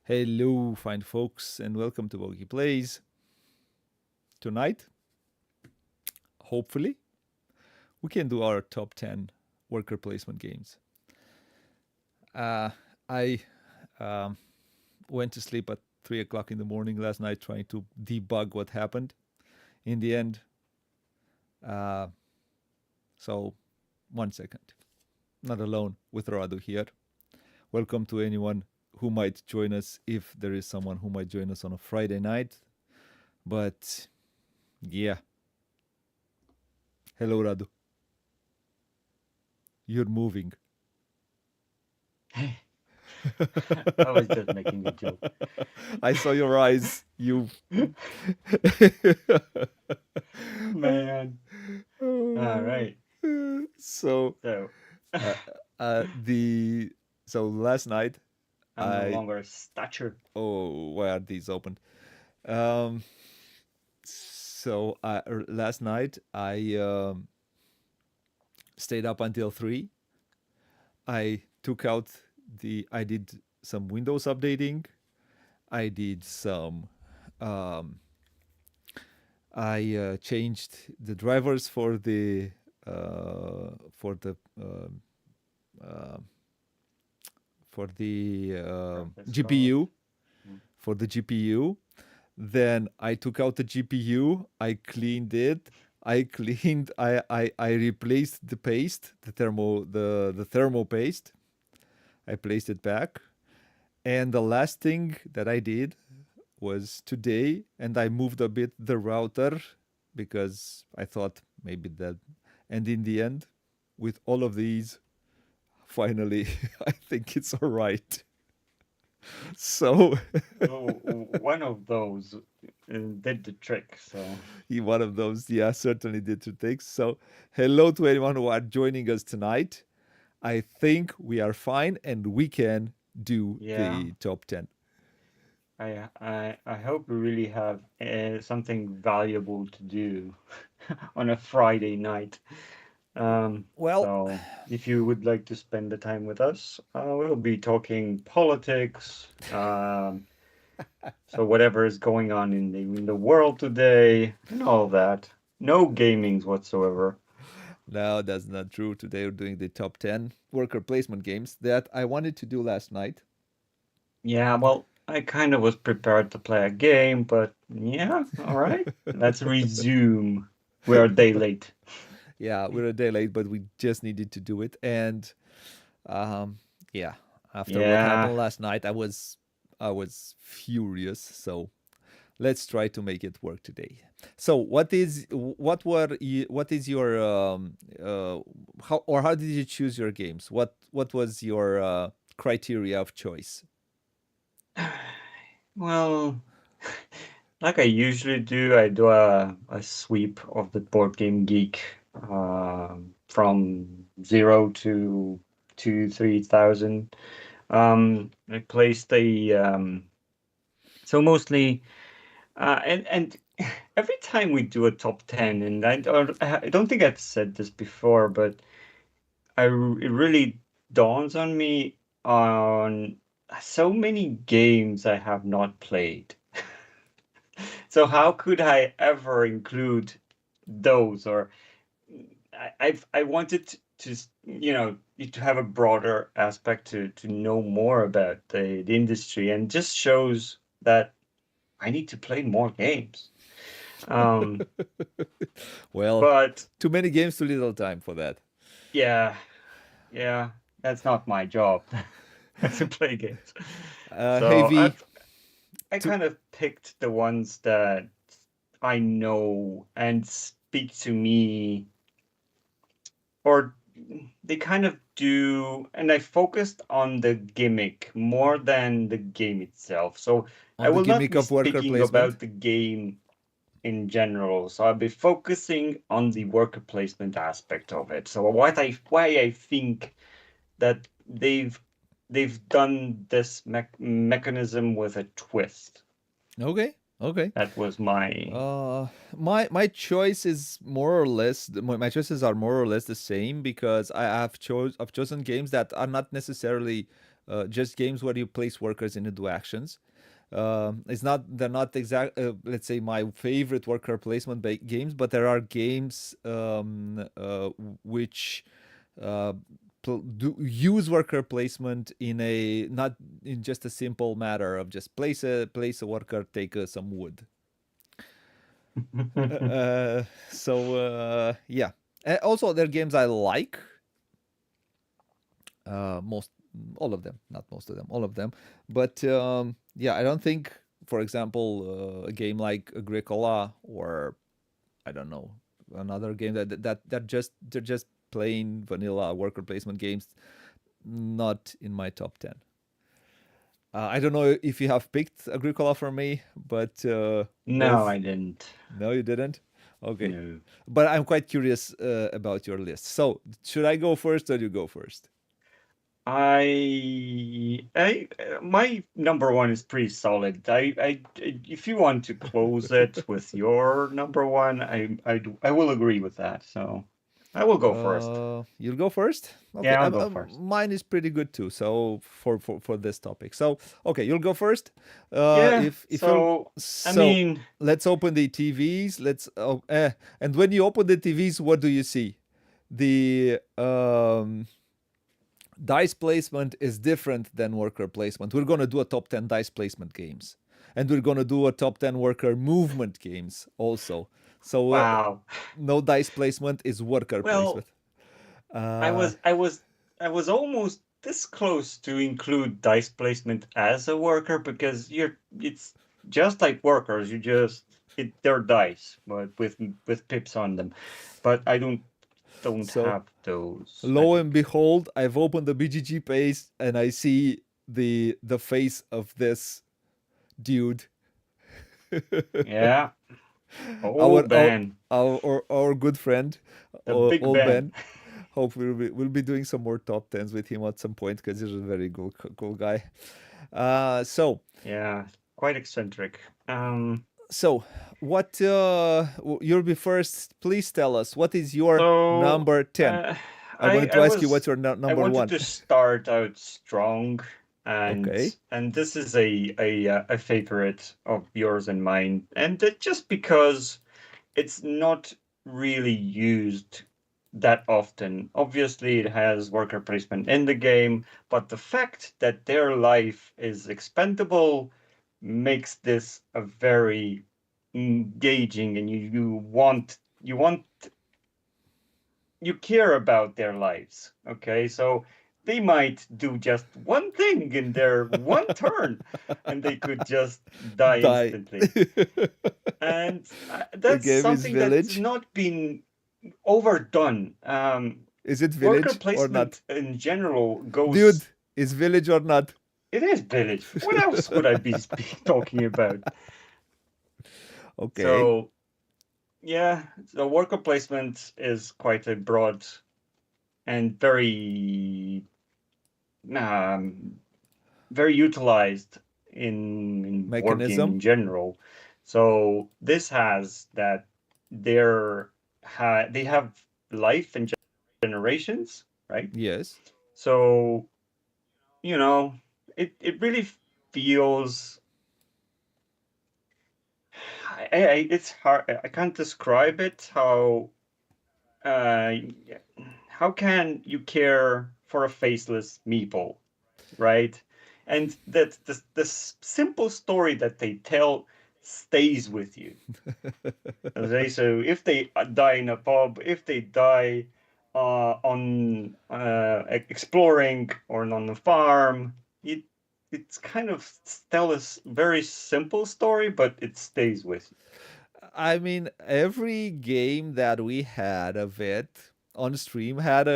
Hello, fine folks, and welcome to Bogey Plays. Tonight, hopefully, we can do our top 10 worker placement games. I um, went to sleep at 3 o'clock in the morning last night trying to debug what happened. In the end, so 1 second. Not alone with Radu here. Welcome to anyone who might join us if there is someone who might join us on a Friday night. But yeah. Hello, Radu. You're moving. I was just making a joke. I saw your eyes. You. Man. All right. So So uh, last night I'm no I longer a stature. why are these open? Um last night I stayed up until 3. I did some Windows updating. I did some um I changed the drivers for the uh, for the Graphics card. GPU Mm. for the GPU. Then I took out the GPU. I cleaned it. I replaced the paste, the thermo paste. I placed it back. And the last thing that I did was today, and I moved a bit the router because I thought maybe that. And in the end, with all of these, finally, I think it's all right. So, Oh, one of those did the trick. So one of those, yeah, certainly did to take. So, hello to anyone who are joining us tonight. I think we are fine and we can do yeah, the top 10. I hope we really have something valuable to do on a Friday night. Well, So if you would like to spend the time with us, we'll be talking politics. So whatever is going on in the world today and all that. No gamings whatsoever. no, that's not true. Today we're doing the top 10 worker placement games that I wanted to do last night. Yeah, well, I kind of was prepared to play a game, but yeah, all right. Let's resume. We're a day late. Yeah, we're a day late, but we just needed to do it. And um, yeah, after what Yeah. happened last night, I was furious. So let's try to make it work today. So what is your how did you choose your games? What was your criteria of choice? Well, like I usually do, I do a sweep of the Board Game Geek from 0 to 3,000. I placed so mostly and every time we do a top 10, and I don't think I've said this before, but it really dawns on me on so many games I have not played. So how could I ever include those? Or I wanted to have a broader aspect to know more about the industry, and just shows that I need to play more games. Um, Well, but too many games, too little time for that. yeah, yeah, that's not my job to play games. So Heavy. I To kind of picked the ones that I know and speak to me, or they kind of do, and I focused on the gimmick more than the game itself. So I on the will not gimmick be of worker speaking placement. about the game in general. So I'll be focusing on the worker placement aspect of it. So why I think that they've done this mechanism with a twist. Okay, okay. That was my Uh, my choice is more or less my choices are more or less the same because I've chosen games that are not necessarily just games where you place workers and you do actions. They're not exact. Let's say my favorite worker placement games, but there are games which uh, do use worker placement in a not in just a simple matter of just place a worker, take some wood. Yeah. Also, there are games I like. Most all of them, not most of them, all of them. But yeah, I don't think, for example, a game like Agricola or I don't know another game they're just plain vanilla worker placement games, not in my top 10. I don't know if you have picked Agricola for me, but No, I didn't. no, you didn't. Okay, No. but I'm quite curious about your list. So, should I go first or you go first? My number one is pretty solid. If you want to close it with your number one, I will agree with that. So I will go first. You'll go first. Okay, Yeah, I'll go first. mine is pretty good too. So for this topic, so okay, you'll go first. Yeah. If you'll, I mean, let's open the TVs. And when you open the TVs, what do you see? The dice placement is different than worker placement. We're gonna do a top 10 dice placement games, and we're gonna do a top 10 worker movement games also. So wow. no dice placement is worker Well, placement. I was almost this close to include dice placement as a worker because it's just like workers. They're dice, but with pips on them. But I don't So, have those. lo and behold, I've opened the BGG page and I see the face of this dude. Yeah. Oh, Ben. Our good friend, The Big old Ben. Hopefully, we'll be doing some more top 10s with him at some point because he's a very cool guy. So Yeah, quite eccentric. so what you'll be first. Please tell us what is your So number 10. I wanted to ask you what's your I number wanted one. to start out strong, Okay. and this is a favorite of yours and mine, and just because it's not really used that often. Obviously, it has worker placement in the game, but the fact that their life is expendable makes this a very engaging, and you care about their lives. Okay, so they might do just one thing in their one turn, and they could just die instantly. And The that's game is something that's Village. not been overdone. Is it Worker Village or not? placement in general goes. Dude, is Village or not? It is Village. What else would I be talking about? Okay. So, yeah, the worker placement is quite a broad and very utilized in Mechanism. working in general. So this has that they have life and generations, right? Yes. So it really feels. It's hard. I can't describe it. How can you care for a faceless meeple, right? And that this simple story that they tell stays with you. Okay, so if they die in a pub, if they die on exploring or on the farm, it's kind of tell a very simple story, but it stays with you. I mean, every game that we had of it on stream had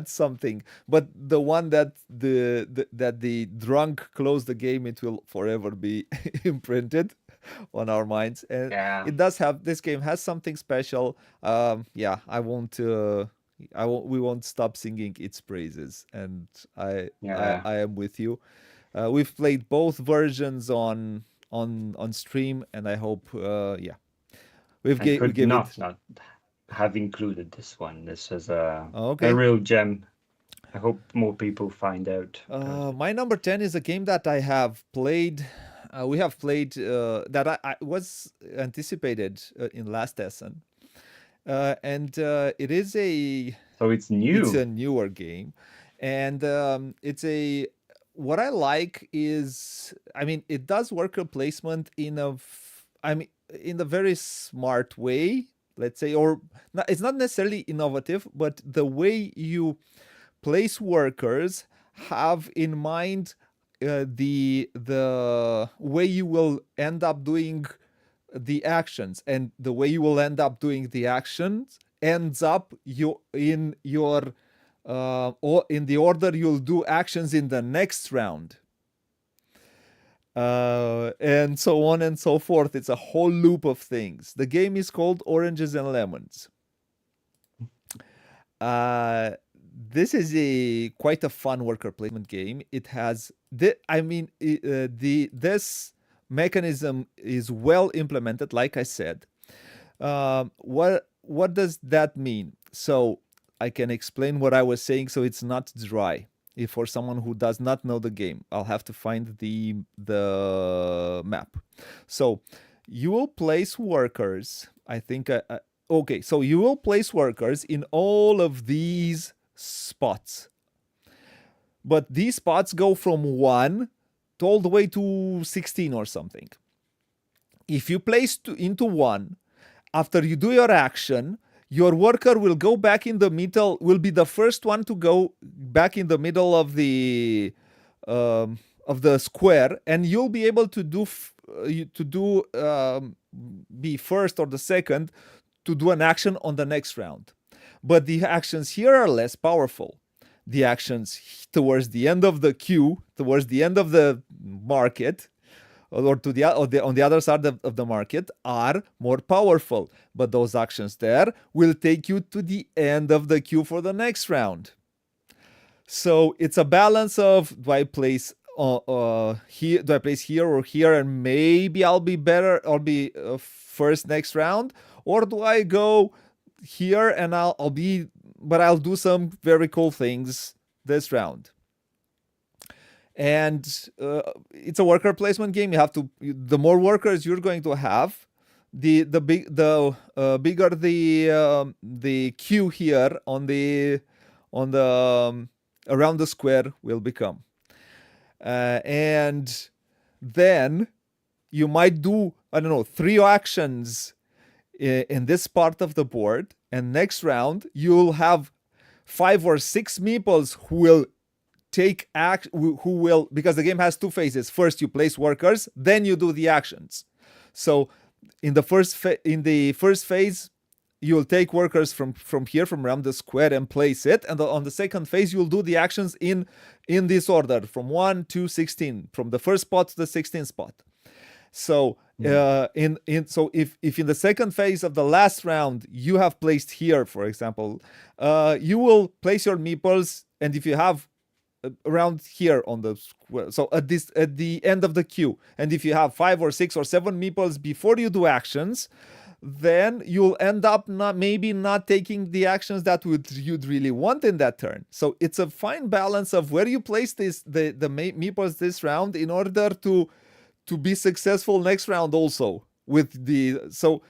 something, but the one that the drunk closed the game, it will forever be imprinted on our minds, and Yeah. it does have. This game has something special. Yeah, I won't. We won't stop singing its praises, and I am with you. We've played both versions on stream, and I hope yeah. We could give not have included this one. This is a Okay. real gem. I hope more people find out. My number 10 is a game that I have played. We have played that I was anticipated in last lesson. And it is So it's new. a newer game. And what I like is, I mean, it does worker placement in a very smart way, let's say, or it's not necessarily innovative, but the way you place workers have in mind the way you will end up doing the actions, and the way you will end up doing the actions ends up in your or in the order you'll do actions in the next round, and so on and so forth. It's a whole loop of things. The game is called Oranges and Lemons. This is quite a fun worker placement game. It has this mechanism is well implemented, like I said. What does that mean? So I can explain what I was saying so it's not dry. If for someone who does not know the game, I'll have to find the map. So you will place workers. I think okay, so you will place workers in all of these spots. But these spots go from 1 all the way to 16 or something. If you place into 1, after you do your action, your worker will go back in the middle, will be the first one to go back in the middle of the square, and you'll be able to be first or the second to do an action on the next round. But the actions here are less powerful. The actions towards the end of the queue, towards the end of the market, or on the other side of the market, are more powerful. But those actions there will take you to the end of the queue for the next round. So it's a balance of, do I place here? Do I place here or here, and maybe I'll be better? I'll be first next round, or do I go here and I'll do some very cool things this round? And it's a worker placement game. You have to, the more workers you're going to have, the bigger the queue here on the around the square will become. And then you might do, I don't know, 3 actions in this part of the board, and next round you'll have 5 or 6 meeples who will take because the game has 2 phases. First you place workers, then you do the actions. So in the first phase you'll take workers from here, from around the square, and place it, and on the second phase you'll do the actions in this order, from 1 to 16, from the first spot to the 16th spot. So so if in the second phase of the last round you have placed here, for example, you will place your meeples, and if you have around here on the square, so at the end of the queue, and if you have 5 or 6 or 7 meeples before you do actions, then you'll end up maybe not taking the actions that you'd really want in that turn. So it's a fine balance of where you place the meeples this round in order to be successful next round also with the. So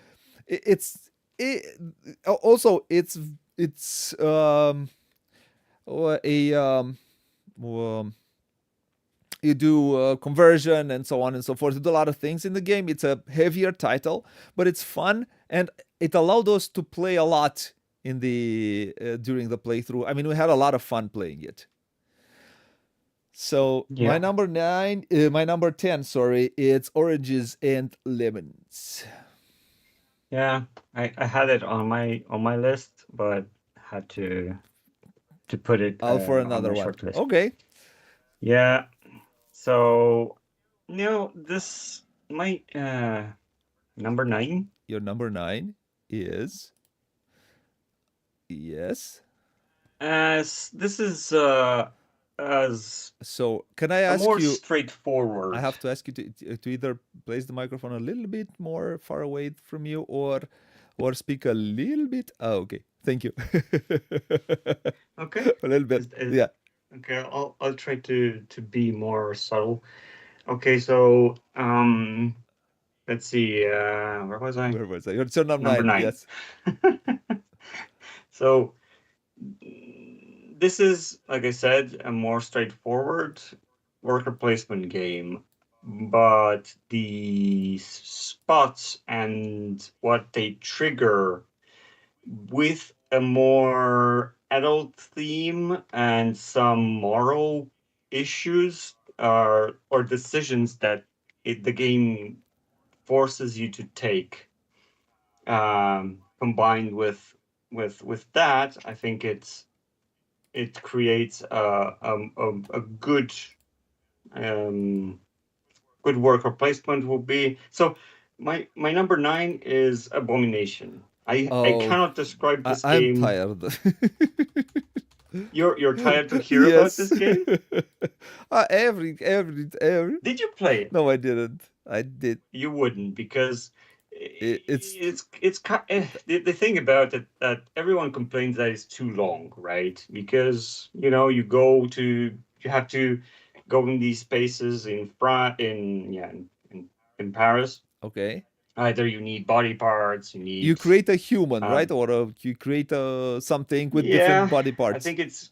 you do conversion and so on and so forth. You do a lot of things in the game. It's a heavier title, but it's fun, and it allowed us to play a lot in the during the playthrough. I mean, we had a lot of fun playing it. So my number 10, sorry, it's Oranges and Lemons. Yeah, I had it on my list, but had to put it for another one. Short list. Okay. Yeah. So, this my number 9. Your number 9 is, yes. As this is as so can I ask more you? Straightforward. I have to ask you to either place the microphone a little bit more far away from you, or speak a little bit. Oh, okay. Thank you. Okay. A little bit. Yeah. Okay, I'll try to be more subtle. Okay, so let's see. Where was I? Where was I? Your turn number Number 9. 9. Yes. So this is, like I said, a more straightforward worker placement game, but the spots and what they trigger with a more adult theme and some moral issues or decisions that the game forces you to take. Combined with that, I think it creates a good good worker placement will be. So my number 9 is Abomination. I Oh, cannot describe this I'm game. tired. You're tired to hear about Yes. this game? Every. Did you play it? No, I didn't. I did. You wouldn't, because It's the thing about it that everyone complains that it's too long, right? Because you have to go in these spaces in front in Paris. okay. Either you need body parts, you You need create a human, right? um, Or you create something with different yeah, body I parts. think it's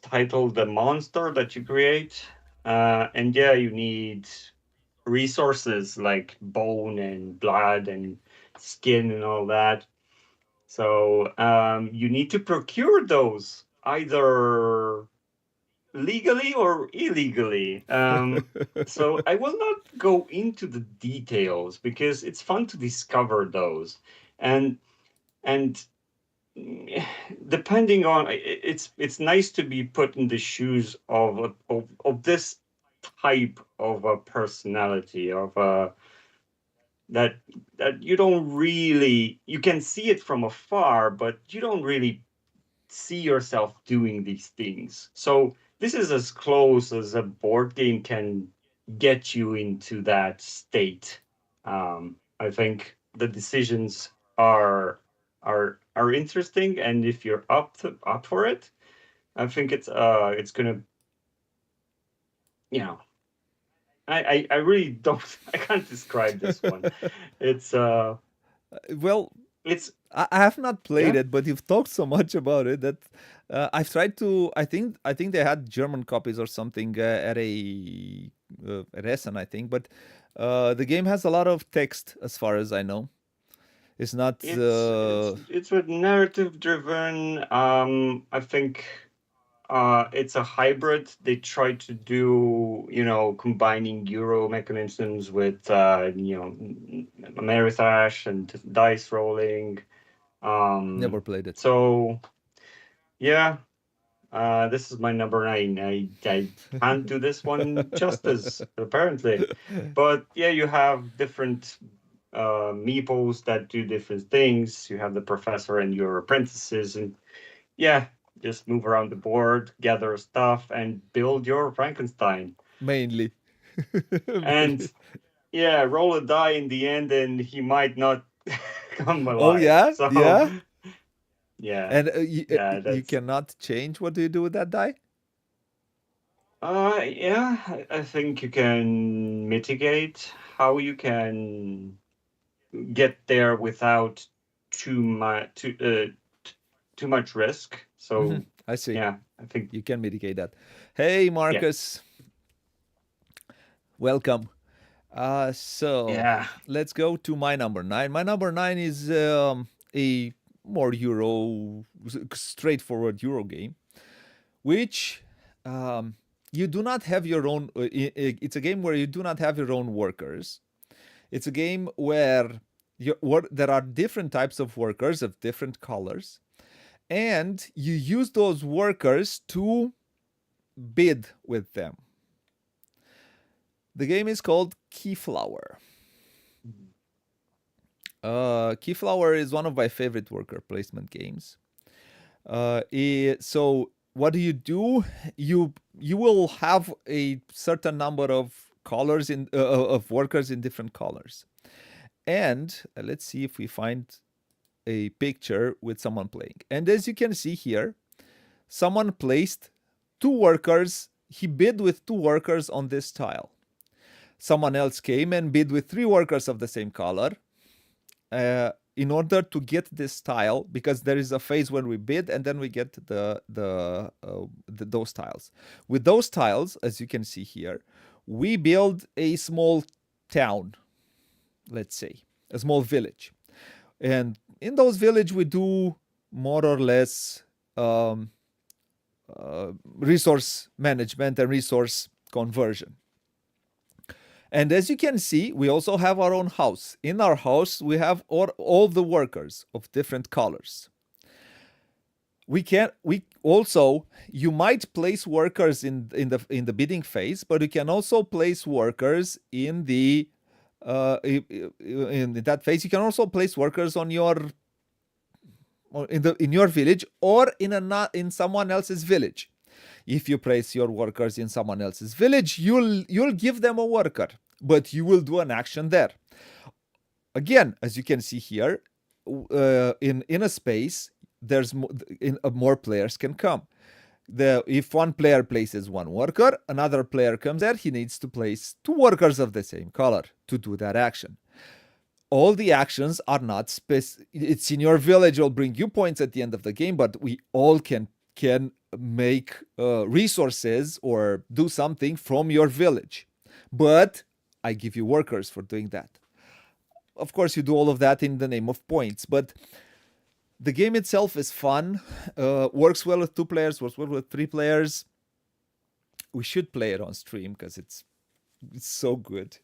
titled The Monster that you create. And yeah, you need resources like bone and blood and skin and all that. So you need to procure those either legally or illegally. So I will not go into the details because it's fun to discover those. And depending on it's nice to be put in the shoes of this type of a personality of a that you don't really, you can see it from afar, but you don't really see yourself doing these things. So this is as close as a board game can get you into that state. I think the decisions are interesting, and if you're up for it, I think it's gonna, you know, I really don't, I can't describe this one. It's Well, it's I have not played yeah. it, but you've talked so much about it that I've tried to. I think they had German copies or something at Essen, I think. But the game has a lot of text, as far as I know. It's not. It's a narrative driven. I think it's a hybrid. They try to do, combining Euro mechanisms with Ameritrash and dice rolling. Never played it. So yeah, this is my number 9. I can't do this one justice, apparently. But yeah, you have different meeples that do different things. You have the professor and your apprentices, and yeah, just move around the board, gather stuff, and build your Frankenstein. Mainly. And Mainly. yeah, roll a die in the end, and he might not come Oh alive. yeah, So yeah. yeah, And yeah, you that's cannot change. What do you do with that die? yeah. I think you can mitigate how you can get there without too much too much risk. So I see. yeah, I think You can mitigate that. Hey, yeah, Marcus, welcome. So yeah. let's go to my number 9. My number 9 is a more straightforward Euro game, which you do not have your own. It's a game where you do not have your own workers. It's a game where there are different types of workers of different colors, and you use those workers to bid with them. The game is called Keyflower. Keyflower is one of my favorite worker placement games. So what do? You will have a certain number of colors of workers in different colors, and let's see if we find a picture with someone playing. And as you can see here, someone placed 2 workers. He bid with 2 workers on this tile. Someone else came and bid with 3 workers of the same color. In order to get this tile, because there is a phase when we bid and then we get those tiles. With those tiles, as you can see here, we build a small town, let's say, a small village. And in those village, we do more or less resource management and resource conversion. And as you can see, we also have our own house. In our house, we have all the workers of different colors. You might place workers in the bidding phase, but you can also place workers in that phase. You can also place workers in your village or in someone else's village. If you place your workers in someone else's village, you'll give them a worker, but you will do an action there. Again, as you can see here, in a space, more players can come. If one player places 1 worker, another player comes there, he needs to place 2 workers of the same color to do that action. All the actions are not it's in your village, it'll bring you points at the end of the game, but we all can make resources or do something from your village. But I give you workers for doing that. Of course, you do all of that in the name of points, but the game itself is fun, works well with 2 players, works well with 3 players. We should play it on stream because it's so good.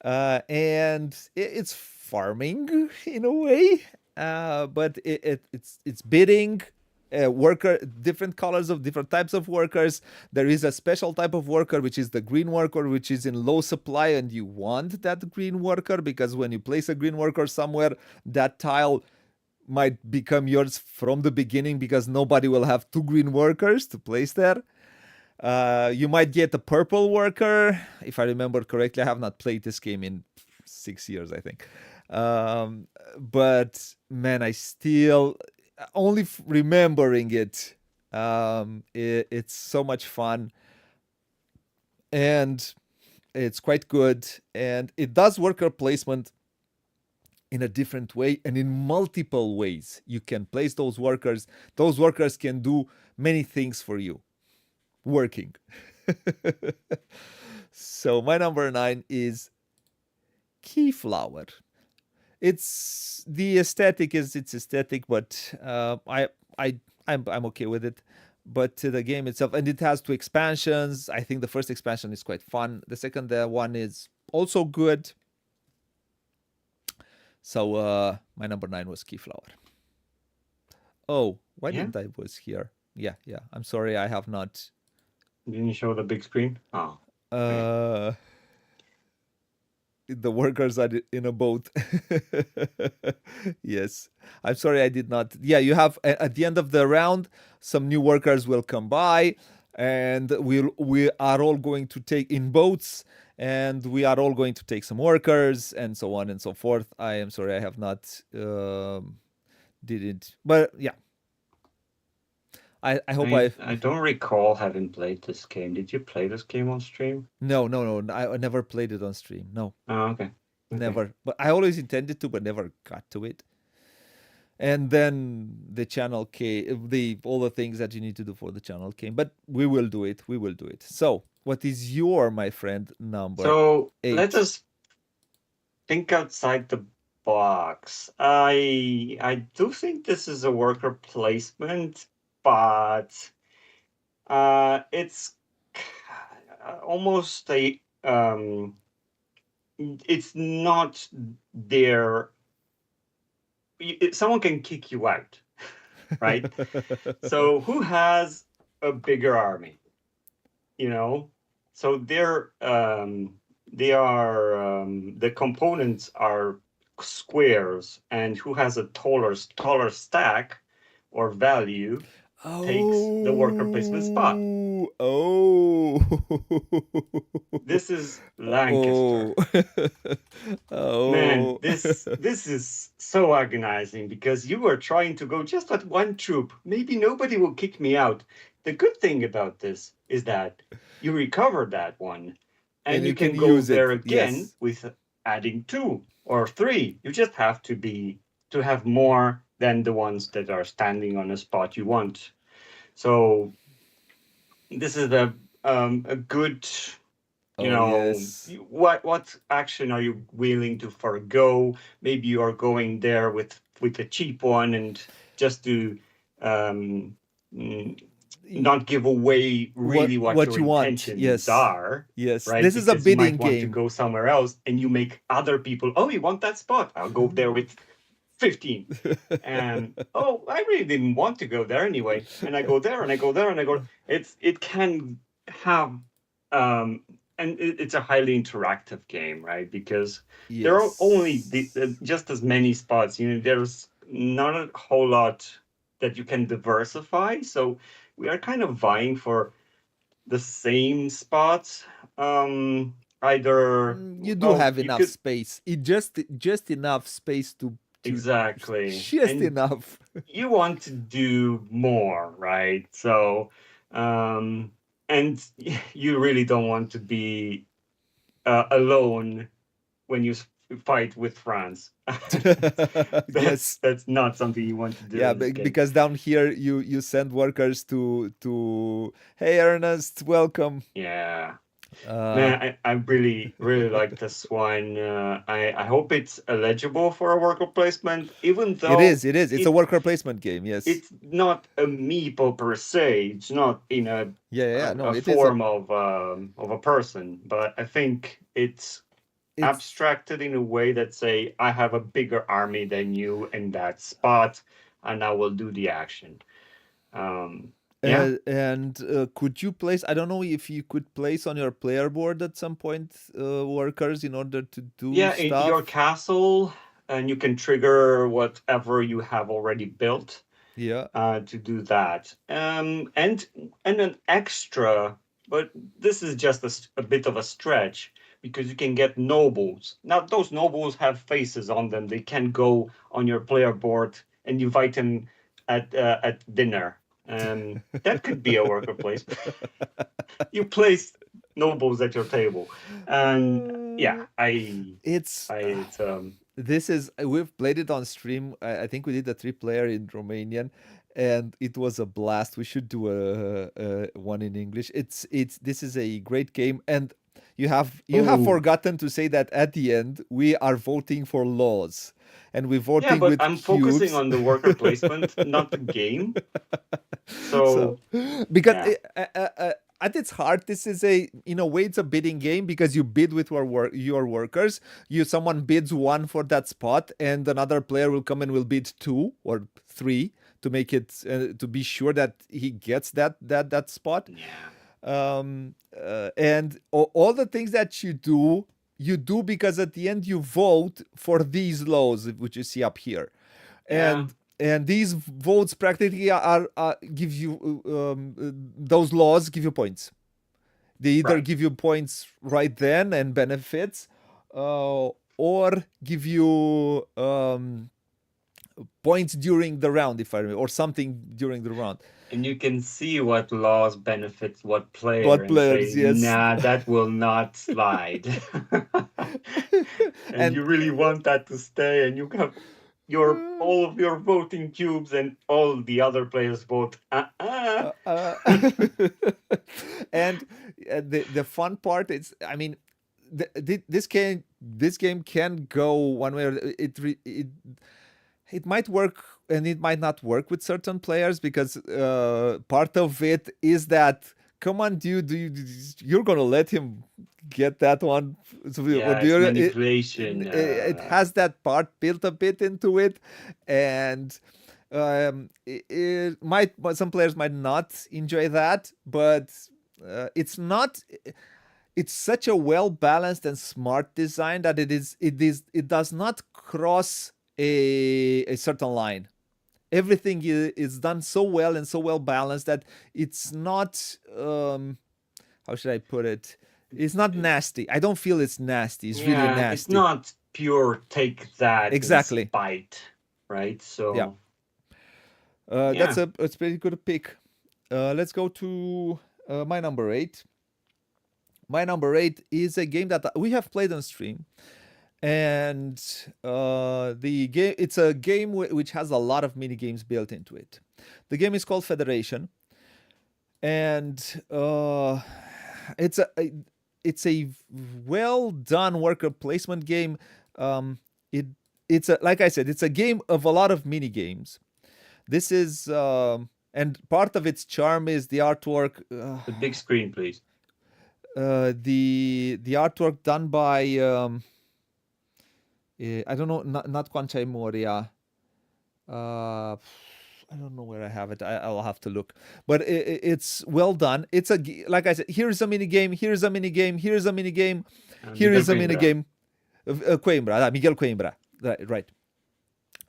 And it's farming in a way, but it's bidding. Different colors of different types of workers. There is a special type of worker, which is the green worker, which is in low supply, and you want that green worker because when you place a green worker somewhere, that tile might become yours from the beginning because nobody will have 2 green workers to place there. You might get a purple worker. If I remember correctly, I have not played this game in 6 years, I think. But man, I still only remembering it. It's so much fun, and it's quite good. And it does worker placement in a different way and in multiple ways. You can place those workers. Those workers can do many things for you. Working. So my number 9 is Keyflower. It's aesthetic, but I'm okay with it. But the game itself, and it has 2 expansions. I think the first expansion is quite fun. The second one is also good. So my number 9 was Keyflower. Oh, why didn't I was here? Yeah. I'm sorry, I have not. Didn't you show the big screen? Oh. The workers are in a boat. Yes. I'm sorry, I did not. Yeah, you have at the end of the round, some new workers will come by, and we are all going to take in boats, and we are all going to take some workers, and so on and so forth. I am sorry, I have not did it, but yeah. I hope I don't recall having played this game. Did you play this game on stream? No. I never played it on stream. No. Oh, okay. Never. But I always intended to, but never got to it. And then the channel came, all the things that you need to do for the channel came. But we will do it. So, what is my friend, number 8? Let us think outside the box. I do think this is a worker placement, but it's almost it's not there. Someone can kick you out, right? So who has a bigger army? So the components are squares, and who has a taller stack or value takes the worker placement spot. Oh. This is Lancaster. Oh. Man, this is so agonizing because you were trying to go just at one troop. Maybe nobody will kick me out. The good thing about this is that you recover that one And and you you can can go use it. there again Yes. with adding 2 or 3. You just have to have more than the ones that are standing on a spot you want. So this is a good, Oh yes. what action are you willing to forego? Maybe you are going there with a cheap one and just to um, mm, Y- not give away really what what your you want? intentions Yes. are, Yes. right? This is a Because you bidding might want to game. go somewhere else and you make other people, oh, you want that spot? I'll go there with 15. And oh, I really didn't want to go there anyway. And I go there and I go there and I go. It can have and it's a highly interactive game, right? Because there are only Yes. just as many spots. There's not a whole lot that you can diversify. So we are kind of vying for the same spots. Either You do well, have you enough could space. It just enough space to exactly, just and enough. you want to do more, right? So, um, and you really don't want to be alone when you fight with France. Yes. That's not something you want to do Yeah, in this game. because down here you send workers to hey Ernest, welcome. Yeah. Uh Man, I really, really like this one. I hope it's eligible for a worker placement, even it though is, it is. It's a it worker placement game, yes. it's not a meeple per se. It's not in Yeah, yeah, yeah. No, a it is a form of a person, but I think it's it's abstracted in a way that say I have a bigger army than you in that spot, and I will do the action. Yeah, and could you place, I don't know if you could place on your player board at some point workers in order to do yeah. In your stuff? castle, and you can trigger whatever you have already built Yeah. to do that. And an extra, but this is just a bit of a stretch because you can get nobles. Now those nobles have faces on them. They can go on your player board and invite them at dinner. That could be a worker placement. You place nobles at your table, and yeah, It's I it's this is we've played it on stream. I think we did a 3 player in Romanian, and it was a blast. We should do a one in English. It's this is a great game, and you have oh. forgotten to say that at the end we are voting for laws, and we're Yeah, voting but with I'm focusing cubes. on the worker placement, not the game. So So because yeah, at its heart this is a, in a way, it's a bidding game because you bid with your workers. Someone bids 1 for that spot, and another player will come and will bid 2 or 3 to make it to be sure that he gets that spot. yeah, And all the things that you do because at the end you vote for these laws which you see up here. yeah, And these votes practically are give you those laws give you points. They either right. give you points right then and benefits, or give you points during the round, if I remember, or something during the round. And you can see what laws benefits what player What and players? say, Yes. nah, that will not slide. And And you really want that to stay, and you have your all of your voting cubes, and all the other players vote. uh, uh, and the fun part is, I mean, this game can go one way or it might work and it might not work with certain players because part of it is that, come on, dude, you're gonna let him get that one. So, or Yeah, do it's you, manipulation. it has that part built a bit into it, and it might, some players might not enjoy that, but it's not, it's such a well balanced and smart design that it does not cross a certain line. Everything is done so well and so well balanced that it's not, how should I put it, it's not nasty. I don't feel it's nasty. It's really Yeah, it's nasty. not pure take that Exactly. and spite, right? So Yeah. yeah. That's a pretty good pick. Let's go to my number 8. My number 8 is a game that we have played on stream, and the game it's a game which has a lot of mini games built into it. The game is called Federation, and it's a well done worker placement game. It it's a, like I said, it's a game of a lot of mini games. This is and part of its charm is the artwork. The big screen, please. The artwork done by I don't know, not Kwanchai Moria. I don't know where I have it. I'll have to look. But it's well done. It's like I said. Here's a mini game. Here's a mini game. Here's a mini game. Here Miguel is a mini Coimbra. game. Coimbra, Miguel Coimbra. Right.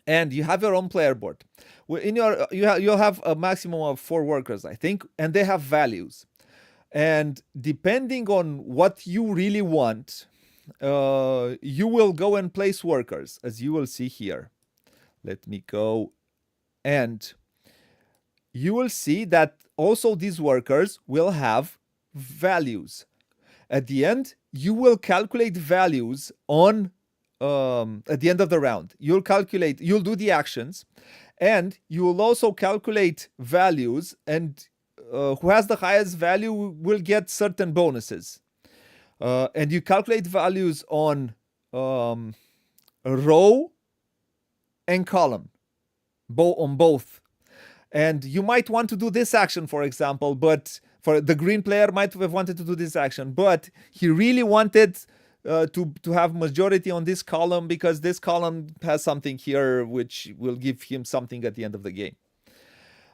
And you have your own player board. In your you'll have a maximum of 4 workers, I think, and they have values. And depending on what you really want, you will go and place workers, as you will see here. Let me go, and you will see that also these workers will have values. At the end, you will calculate values on at the end of the round. You'll do the actions, and you will also calculate values, and who has the highest value will get certain bonuses. And you calculate values on row and column, on both. And you might want to do this action, for example, but for the green player might have wanted to do this action, but he really wanted to have majority on this column because this column has something here which will give him something at the end of the game.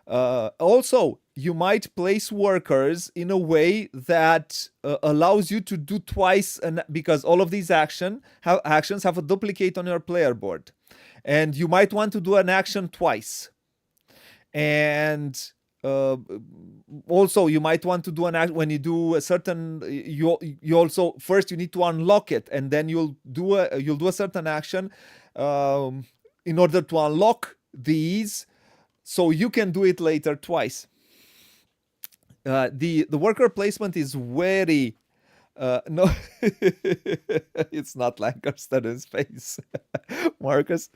Also, you might place workers in a way that allows you to do twice, because all of these actions have a duplicate on your player board, and you might want to do an action twice. And also you might want to do an action when you do a certain. You also first you need to unlock it, and then you'll do a certain action in order to unlock these, so you can do it later twice. The worker placement is very no, it's not Lancaster in space, Marcus.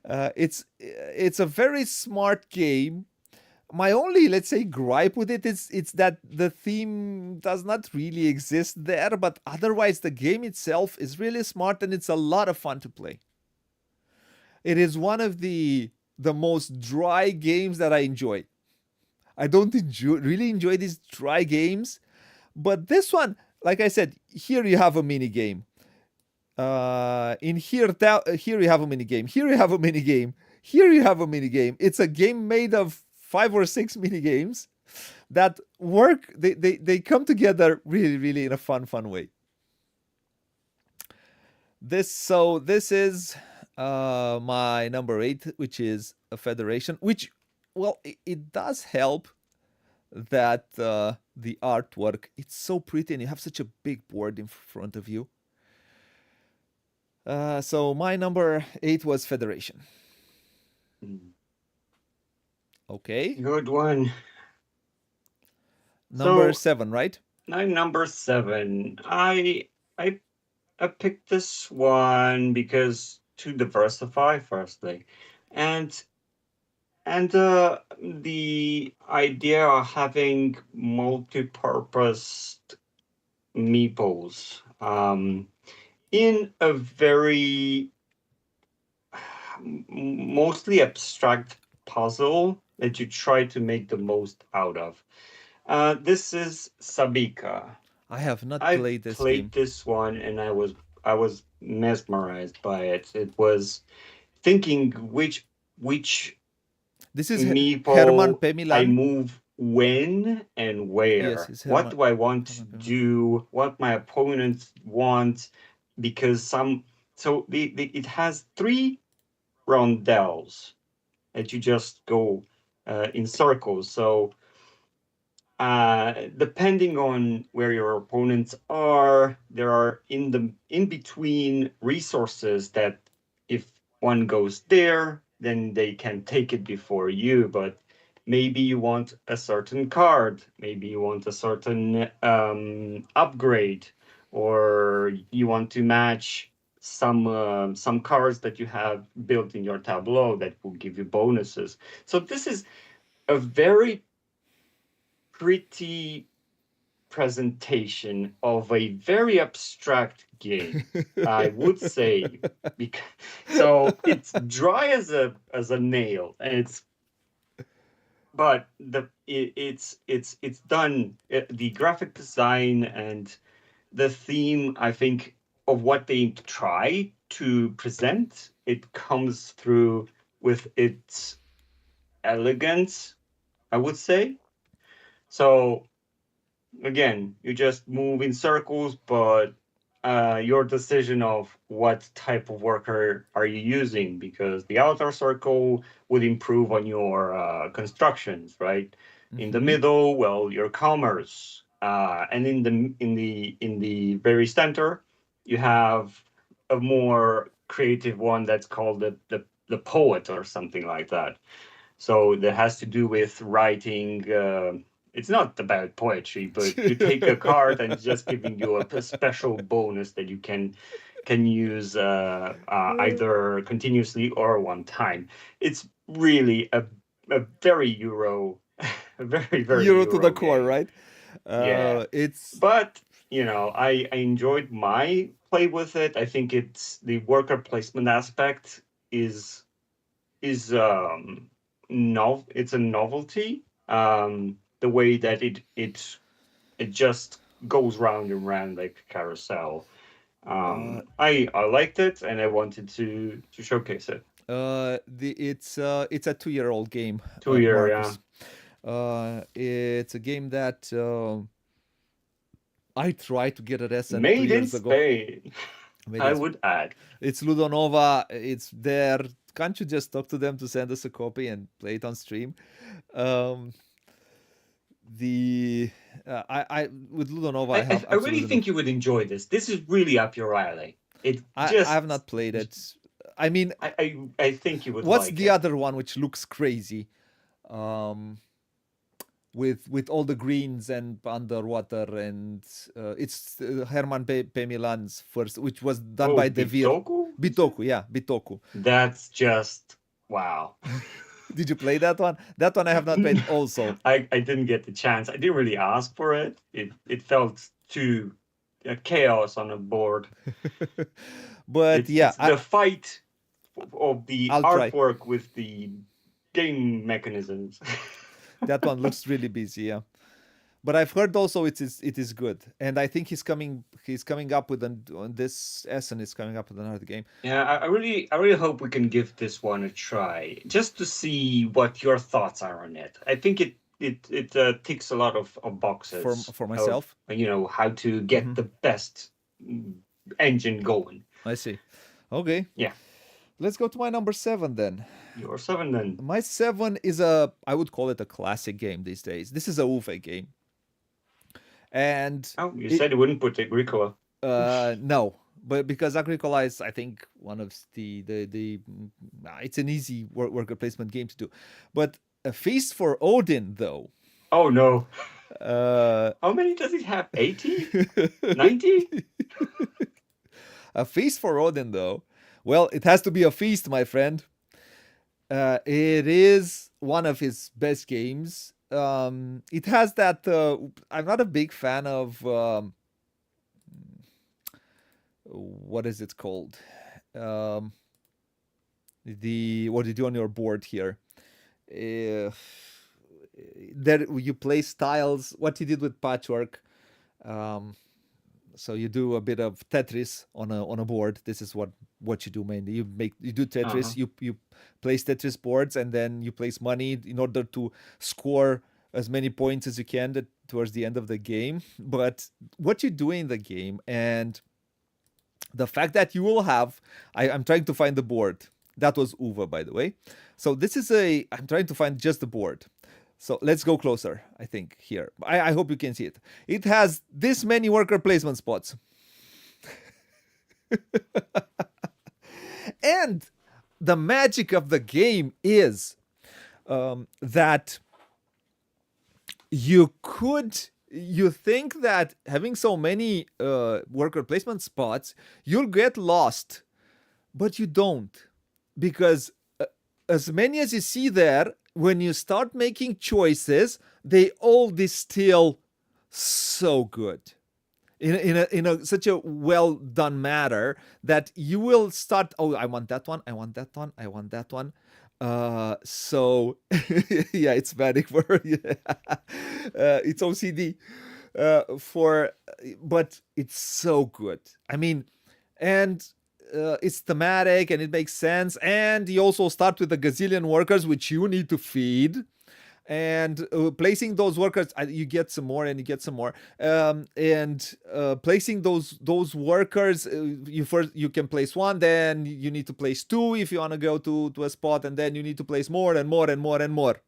It's a very smart game. My only, let's say, gripe with it is it's that the theme does not really exist there, but otherwise the game itself is really smart and it's a lot of fun to play. It is one of the most dry games that I enjoy. I don't really enjoy these dry games, but this one, like I said, here you have a mini game. In here you have a mini game. Here you have a mini game. Here you have a mini game. It's a game made of 5 or 6 mini games that work. They come together really, really in a fun way. This is my number 8, which is a Federation. Which, well, it does help that the artwork, it's so pretty and you have such a big board in front of you. So my number 8 was Federation. Okay. Good one. Number 7, right? Number 7. I picked this one because to diversify, firstly, and the idea of having multi-purpose meeples in a very mostly abstract puzzle that you try to make the most out of. This is Sabika. I have not played this game. I played this one and I was mesmerized by it. It was thinking which this is meeple Herman Pemilan. I move when and where. Yes, what do I want to do? What my opponents want? Because it has 3 roundels that you just go in circles. So depending on where your opponents are, there are in between resources that if one goes there, then they can take it before you. But maybe you want a certain card, maybe you want a certain upgrade, or you want to match some cards that you have built in your tableau that will give you bonuses. So this is a very pretty presentation of a very abstract game, I would say. Because, so it's dry as a nail, and it's done. The graphic design and the theme, I think, of what they try to present, it comes through with its elegance, I would say. So again, you just move in circles, but your decision of what type of worker are you using, because the outer circle would improve on your constructions, right? In the middle, well, your commerce, and in the very center, you have a more creative one that's called the poet or something like that. So that has to do with writing. It's not about poetry, but you take a card and it's just giving you a special bonus that you can use either continuously or one time. It's really a very Euro, a very Euro to the Euro core, game. right? Yeah, It's but I enjoyed my play with it. I think it's the worker placement aspect is it's a novelty. The way that it just goes round and round like a carousel. uh, I liked it and I wanted to showcase it. it's a 2-year-old game, 2 year, yeah. Marcus. It's a game that I tried to get at Essen two Made in years ago. Spain, Maybe I it's would add. it's Ludonova. It's there. Can't you just talk to them to send us a copy and play it on stream? Um, the I with Ludonova, I have I really absolutely no. think you would enjoy this. This is really up your alley. It I have just not played it. I mean, I think you would what's like the it. other one which looks crazy? Um, with all the greens and underwater, and it's Herman Pemilan's first, which was done Oh, by Devir. Bitoku? Bitoku, yeah, Bitoku. That's just wow. Did you play that one? That one I have not played also. I didn't get the chance. I didn't really ask for it. It felt too chaos on a board. But yeah, It's the fight of the I'll try. artwork with the game mechanisms. That one looks really busy, yeah. But I've heard also it is good, and I think he's coming up with on this Essen is coming up with another game. Yeah, I really hope we can give this one a try, just to see what your thoughts are on it. I think it ticks a lot of boxes For of myself. how to get the best engine going. I see. Okay. Yeah, Let's go to my number 7 then. your 7 then. My 7 is I would call it a classic game these days. This is a Uwe game. And Oh, you said you wouldn't put Agricola. no, but because Agricola is, I think, one of the it's an easy worker placement game to do. But a Feast for Odin, though. Oh no. Uh, How many does it have? 80? 90? a Feast for Odin, though. Well, it has to be a feast, my friend. It is one of his best games. It has that. I'm not a big fan of what is it called? Um, the what you do on your board here. Uh, there you place tiles. What you did with Patchwork. Um, so you do a bit of Tetris on a board. This is what you do mainly. You do Tetris. Uh-huh. You place Tetris boards, and then you place money in order to score as many points as you can towards the end of the game. But what you do in the game, and the fact that you will have, I'm trying to find the board. That was Uva, by the way. So this is I'm trying to find just the board. So let's go closer, I think, here. I hope you can see it. It has this many worker placement spots. And the magic of the game is that you think that having so many worker placement spots, you'll get lost, but you don't, because as many as you see there, when you start making choices, they all distill so good in a such a well done manner that you will start, oh, I want that one, I want that one, I want that one. So yeah, it's Manic for it's OCD for, but it's so good. I mean, and it's thematic and it makes sense. And you also start with a gazillion workers which you need to feed, and placing those workers, you get some more and you get some more, and placing those workers, you can place one, then you need to place two if you want to go to a spot, and then you need to place more and more and more and more.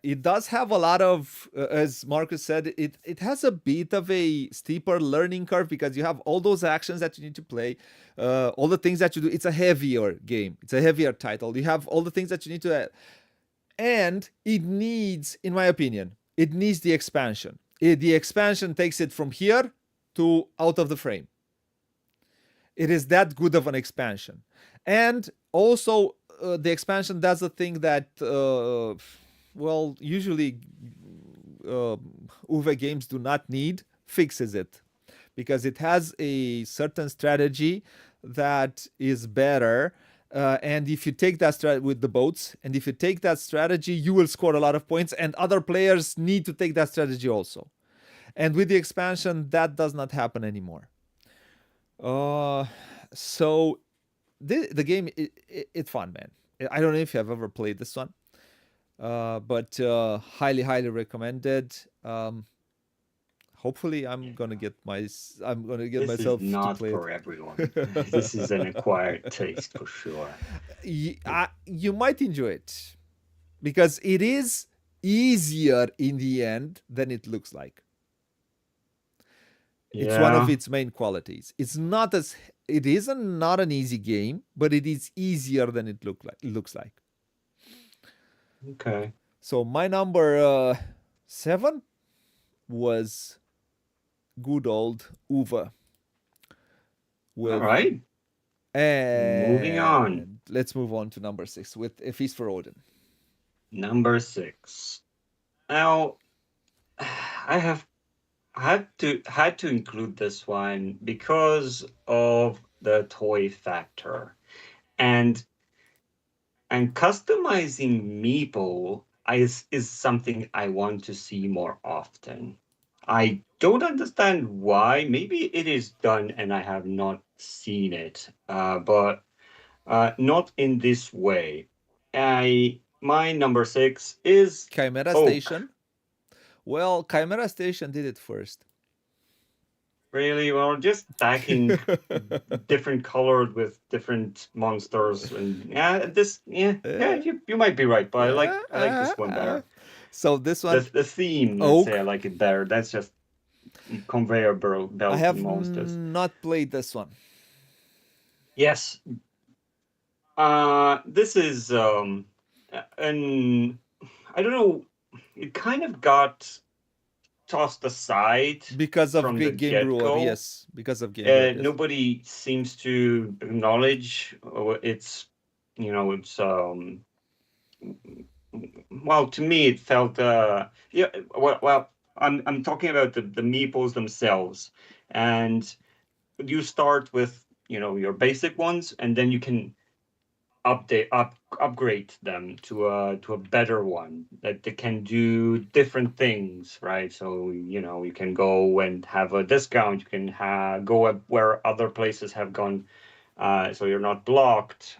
It does have a lot of, as Marcus said, it has a bit of a steeper learning curve because you have all those actions that you need to play, all the things that you do. It's a heavier game. It's a heavier title. You have all the things that you need to, and it needs, in my opinion, it needs the expansion. The expansion takes it from here to out of the frame. It is that good of an expansion, and also the expansion does a thing that. Well, usually Uwe games do not need, fixes it, because it has a certain strategy that is better. And if you take that strategy with the boats, and if you take that strategy, you will score a lot of points, and other players need to take that strategy also. And with the expansion, that does not happen anymore. So the game, it's fun, man. I don't know if you have ever played this one. But highly recommended. Hopefully I'm gonna get This myself is not to play for it. everyone. This is an acquired taste for sure. You might enjoy it because it is easier in the end than it looks like. It's one of Yeah. its main qualities. It is not an easy game, but it is easier than it looks like. Okay. So my number 7 was good old Uwe. All right. Moving on. And let's move on to number 6 with A Feast for Odin. Number 6. Now, I have had to include this one because of the toy factor, and customizing meeple is something I want to see more often. I don't understand why. Maybe it is done and I have not seen it, but not in this way. My number 6 is Chimera Oak. Station. Well, Chimera Station did it first. Really? Well, just stacking different colored with different monsters, and you might be right, but I like this one better. So this one, The theme, let's Oak. say I like it better. That's just conveyor belt I have monsters. not played this one. Yes. This is and I don't know. It kind of got tossed aside because of from Game the get-go. Brewer. Yes, because of Game Brewer. Yes. Nobody seems to acknowledge it's, it's well, to me it felt well, I'm talking about the meeples themselves, and you start with your basic ones, and then you can upgrade them to a better one that they can do different things, right? So you can go and have a discount. You can go where other places have gone, so you're not blocked.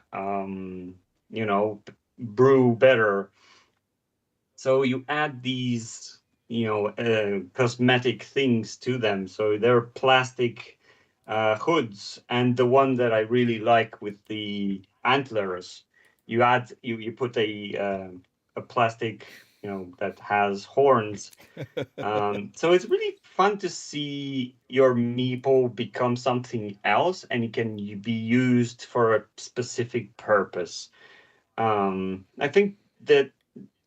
Brew better. So you add these cosmetic things to them. So they're plastic hoods, and the one that I really like with the antlers you put a plastic, that has horns. So it's really fun to see your meeple become something else, and it can be used for a specific purpose. I think that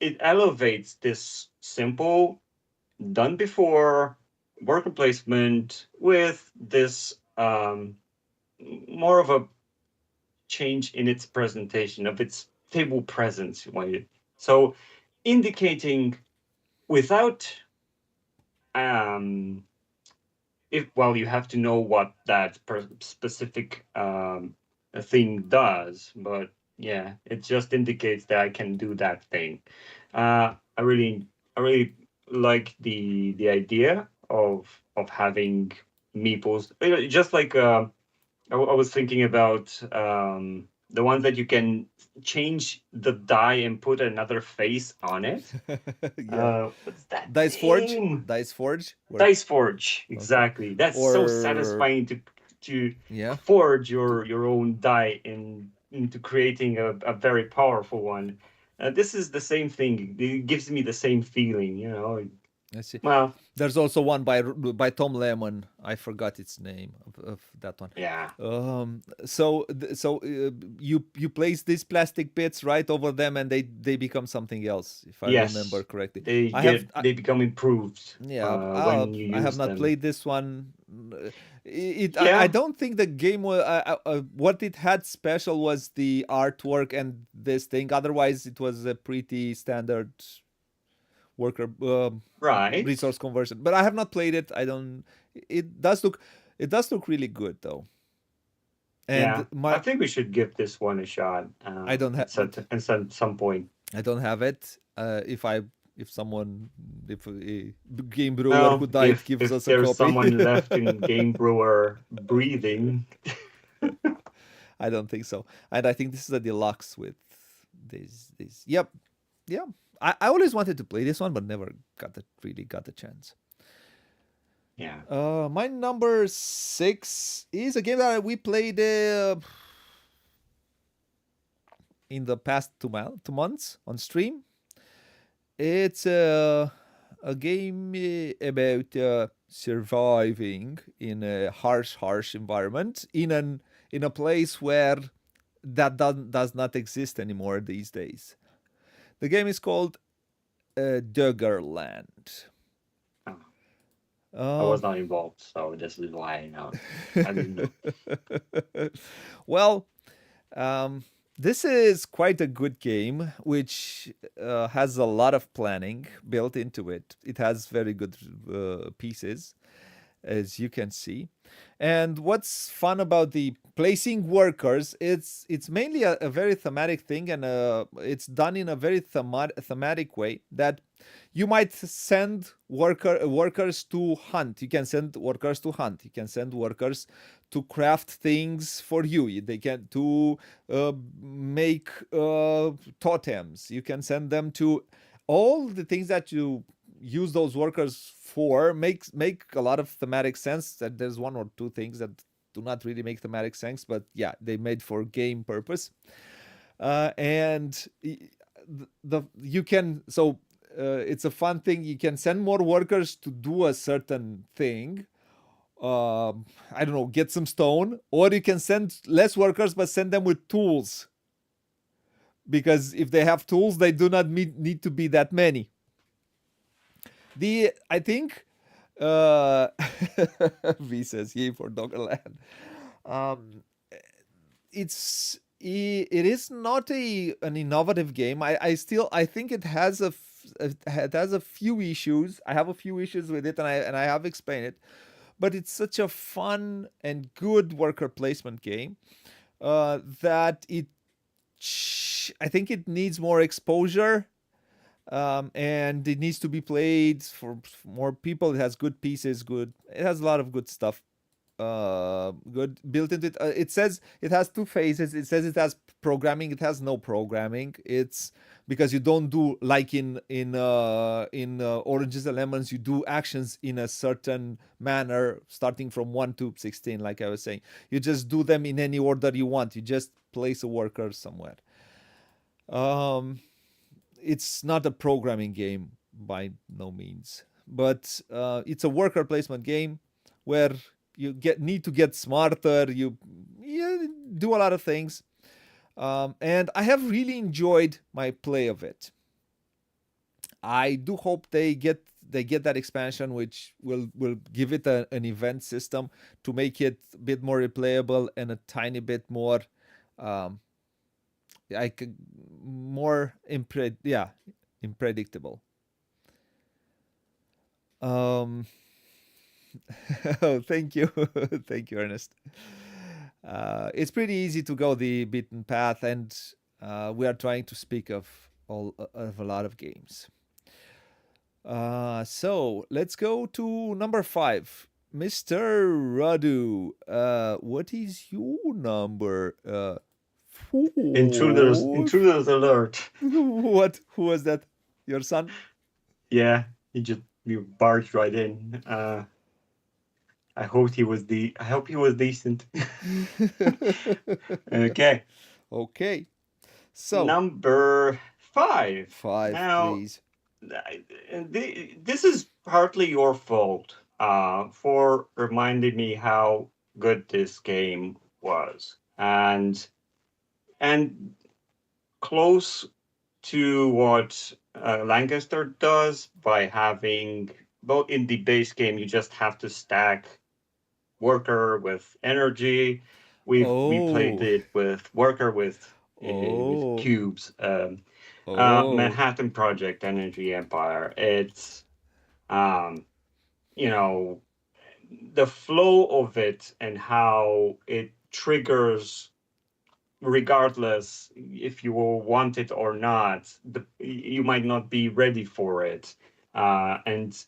it elevates this simple, done before worker placement with this more of a change in its presentation of its table presence. So indicating without if well, you have to know what that specific thing does, but yeah, it just indicates that I can do that thing. I really like the idea of having meeples, just like I was thinking about the ones that you can change the die and put another face on it. Yeah. What's that Dice Forge? name? Dice Forge? Dice Forge, exactly. That's so Or satisfying to yeah. forge your own die into creating a very powerful one. This is the same thing. It gives me the same feeling. I see. Well, There's also one by Tom Lemon. I forgot its name of that one. yeah. So you place these plastic bits right over them, and they become something else, if I remember Yes, correctly. they become improved Yeah, when you I have use not them. played this one. I Yeah, don't think the game was what it had special was the artwork and this thing. Otherwise, it was a pretty standard worker right. resource conversion. But I have not played it. I don't. It does look really good though. Yeah, And I my think we should give this one a shot I don't have at some point. I don't have it. If someone if a game brewer who Well, died gives if us a there's copy. someone left in Game Brewer breathing, I don't think so. And I think this is a deluxe with this. Yep. Yeah. I always wanted to play this one, but never really got the chance. yeah. My number 6 is a game that we played in the past 2 months on stream. It's a game about surviving in a harsh environment in a place where that does not exist anymore these days. The game is called Doggerland. I was not involved, so this is why I know. I didn't know. Well, this is quite a good game, which has a lot of planning built into it. It has very good pieces, as you can see. And what's fun about the placing workers, it's mainly a very thematic thing, and it's done in a very thematic way that you might send workers to hunt. You can send workers to hunt. You can send workers to craft things for you. They can to make totems. You can send them to all the things that you use those workers for make a lot of thematic sense. That there's one or two things that do not really make thematic sense, but yeah, they made for game purpose. And you can it's a fun thing. You can send more workers to do a certain thing. I don't know, get some stone, or you can send less workers but send them with tools. Because if they have tools, they do not need to be that many. I think V says yay for Doggerland. It is not an innovative game. I think it has a few issues. I have a few issues with it, and I have explained it. But it's such a fun and good worker placement game that I think it needs more exposure. And it needs to be played for more people. It has good pieces, it has a lot of good stuff good built into it. It says it has two phases. It says it has programming. It has no programming. It's because you don't do like in Oranges and Lemons, you do actions in a certain manner starting from 1 to 16, like I was saying. You just do them in any order you want. You just place a worker somewhere. Um, it's not a programming game by no means, but it's a worker placement game where you need to get smarter. You do a lot of things, and I have really enjoyed my play of it. I do hope they get that expansion, which will give it an event system to make it a bit more replayable and a tiny bit more, um, like more unpredictable. Um, thank you, thank you, Ernest. It's pretty easy to go the beaten path, and we are trying to speak of a lot of games. So let's go to number 5. Mr. Radu, what is your number? 4. Intruders alert. What? Who was that? Your son? Yeah, you barged right in. I hope he was decent. Okay. Okay. So Number 5. 5, Now, please. this is partly your fault for reminding me how good this game was, and close to what Lancaster does by having both in the base game you just have to stack worker with energy. We played Oh. it with worker with Oh. cubes. Oh. Manhattan Project Energy Empire. It's um, you know, the flow of it and how it triggers, regardless if you will want it or not, you might not be ready for it, and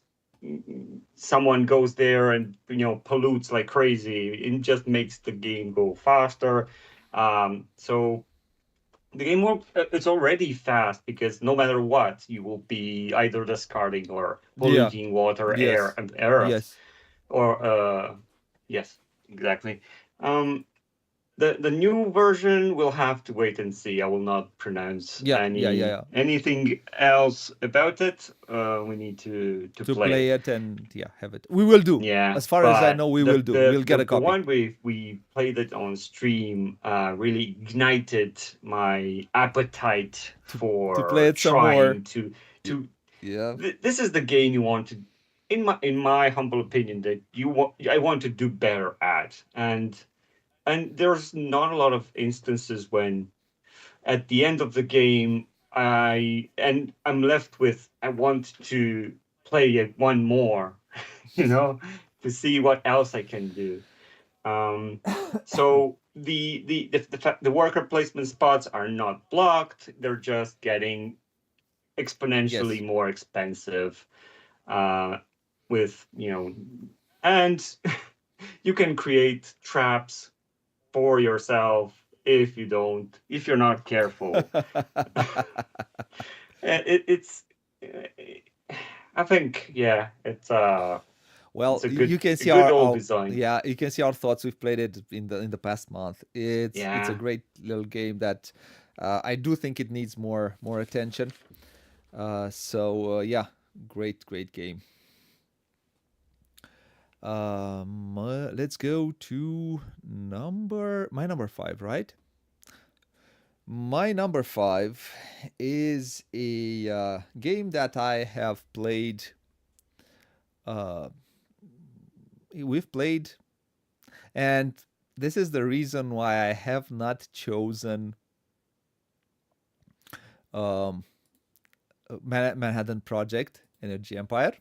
someone goes there and pollutes like crazy. It just makes the game go faster. So the game it's already fast because no matter what, you will be either discarding or Yeah. polluting water, air, Yes. and earth, Yes. or yes, exactly. Um, the new version we'll have to wait and see. I will not pronounce Yeah. Yeah. Yeah. Yeah. anything else about it. We need to To play play it. it and have it. We will do. Yeah, As far as I but know, we will do. We'll get a the copy. one we played it on stream really ignited my appetite To play for it some more. trying to. Yeah. This is the game you want to, in my humble opinion, that I want to do better at. And there's not a lot of instances when at the end of the game I'm left with, I want to play it one more, you know, to see what else I can do. So the worker placement spots are not blocked; they're just getting exponentially Yes. more expensive. With and you can create traps for yourself if you're not careful. It's I think, yeah, Well, it's you can a see good our, old our design. yeah, you can see our thoughts. We've played it in the past month. It's a Yeah. great little game that I do think it needs more attention. Yeah, great game. Let's go to my number 5, right? My number 5 is a game that I have played. Uh, we've played, and this is the reason why I have not chosen um, Manhattan Project Energy Empire,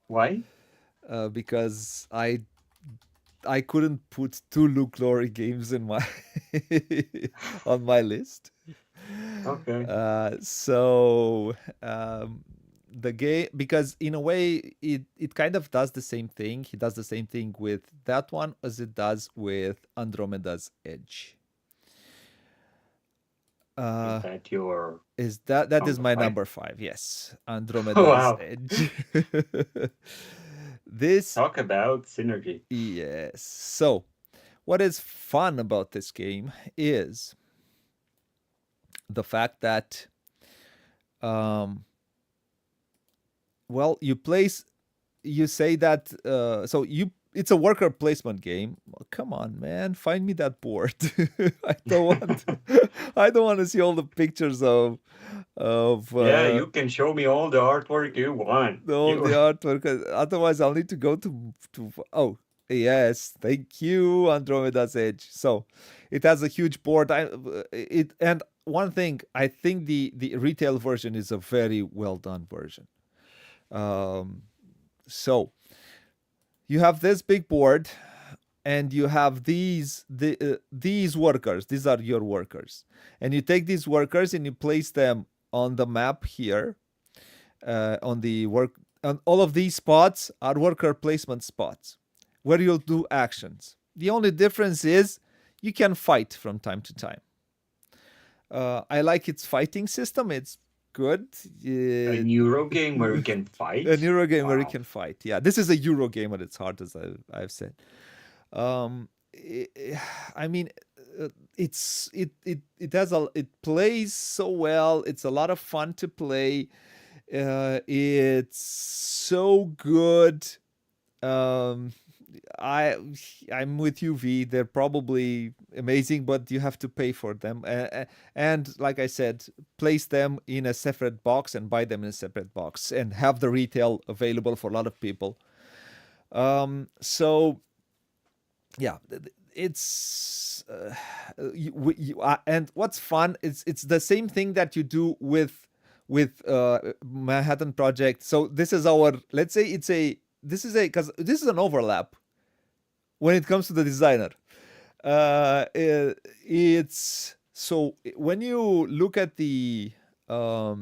Why? because I couldn't put two Luke Laurie games in my on my list. Okay. So the game, because in a way it kind of does the same thing. He does the same thing with that one as it does with Andromeda's Edge. Is Uh, that your is that is number my 5? number 5? Yes, Andromeda's Wow. Edge. This Talk about synergy. Yes. So, what is fun about this game is the fact that um, well, you say that so you it's a worker placement game. Well, come on, man, find me that board. I don't want I don't want to see all the pictures of Yeah, you can show me all the artwork you want. all the artwork. Otherwise, I'll need to go to. Oh, yes, thank you, Andromeda's Edge. So, it has a huge board. It and one thing, I think the retail version is a very well done version. Um, so you have this big board, and you have these workers. These are your workers, and you take these workers and you place them on the map here on the work. And all of these spots are worker placement spots where you'll do actions. The only difference is you can fight from time to time. I like its fighting system. It's good. A Euro game where you can fight. A Euro game where you Wow. can fight. Yeah, this is a Euro game at its heart, as I've said. I mean, it plays so well. It's a lot of fun to play. It's so good. Um, I I'm with you, V. They're probably amazing, but you have to pay for them. And like I said, place them in a separate box and buy them in a separate box and have the retail available for a lot of people. So yeah, it's and what's fun is it's the same thing that you do with Manhattan Project. So this is our, let's say it's a this is a because this is an overlap when it comes to the designer. It's so when you look at the uh,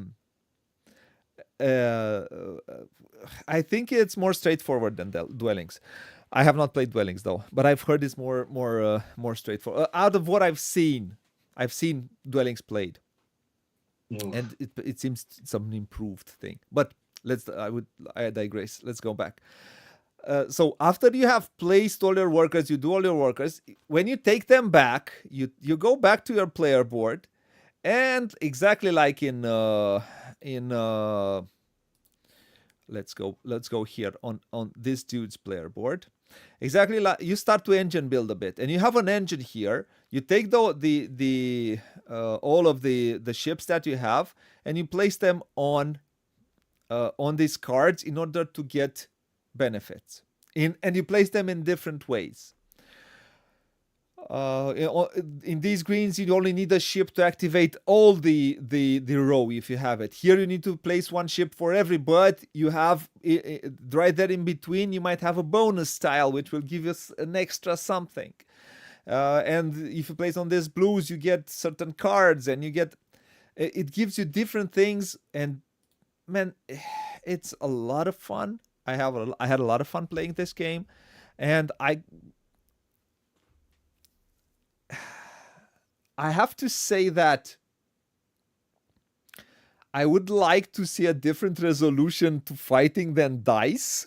I think it's more straightforward than Dwellings. I have not played Dwellings though, but I've heard it's more straightforward. Out of what I've seen Dwellings played, Oof. and it seems some improved thing. But I digress. Let's go back. So after you have placed all your workers, you do all your workers. When you take them back, you go back to your player board, and exactly like in let's go here on this dude's player board. Exactly like you start to engine build a bit, and you have an engine here. You take the all of the ships that you have, and you place them on these cards in order to get benefits. And you place them in different ways. In these greens, you only need a ship to activate all the row if you have it. Here, you need to place one ship for every, but you have right there in between. You might have a bonus tile which will give you an extra something. And if you place on these blues, you get certain cards, and it gives you different things. And man, it's a lot of fun. I had a lot of fun playing this game, and I have to say that I would like to see a different resolution to fighting than dice,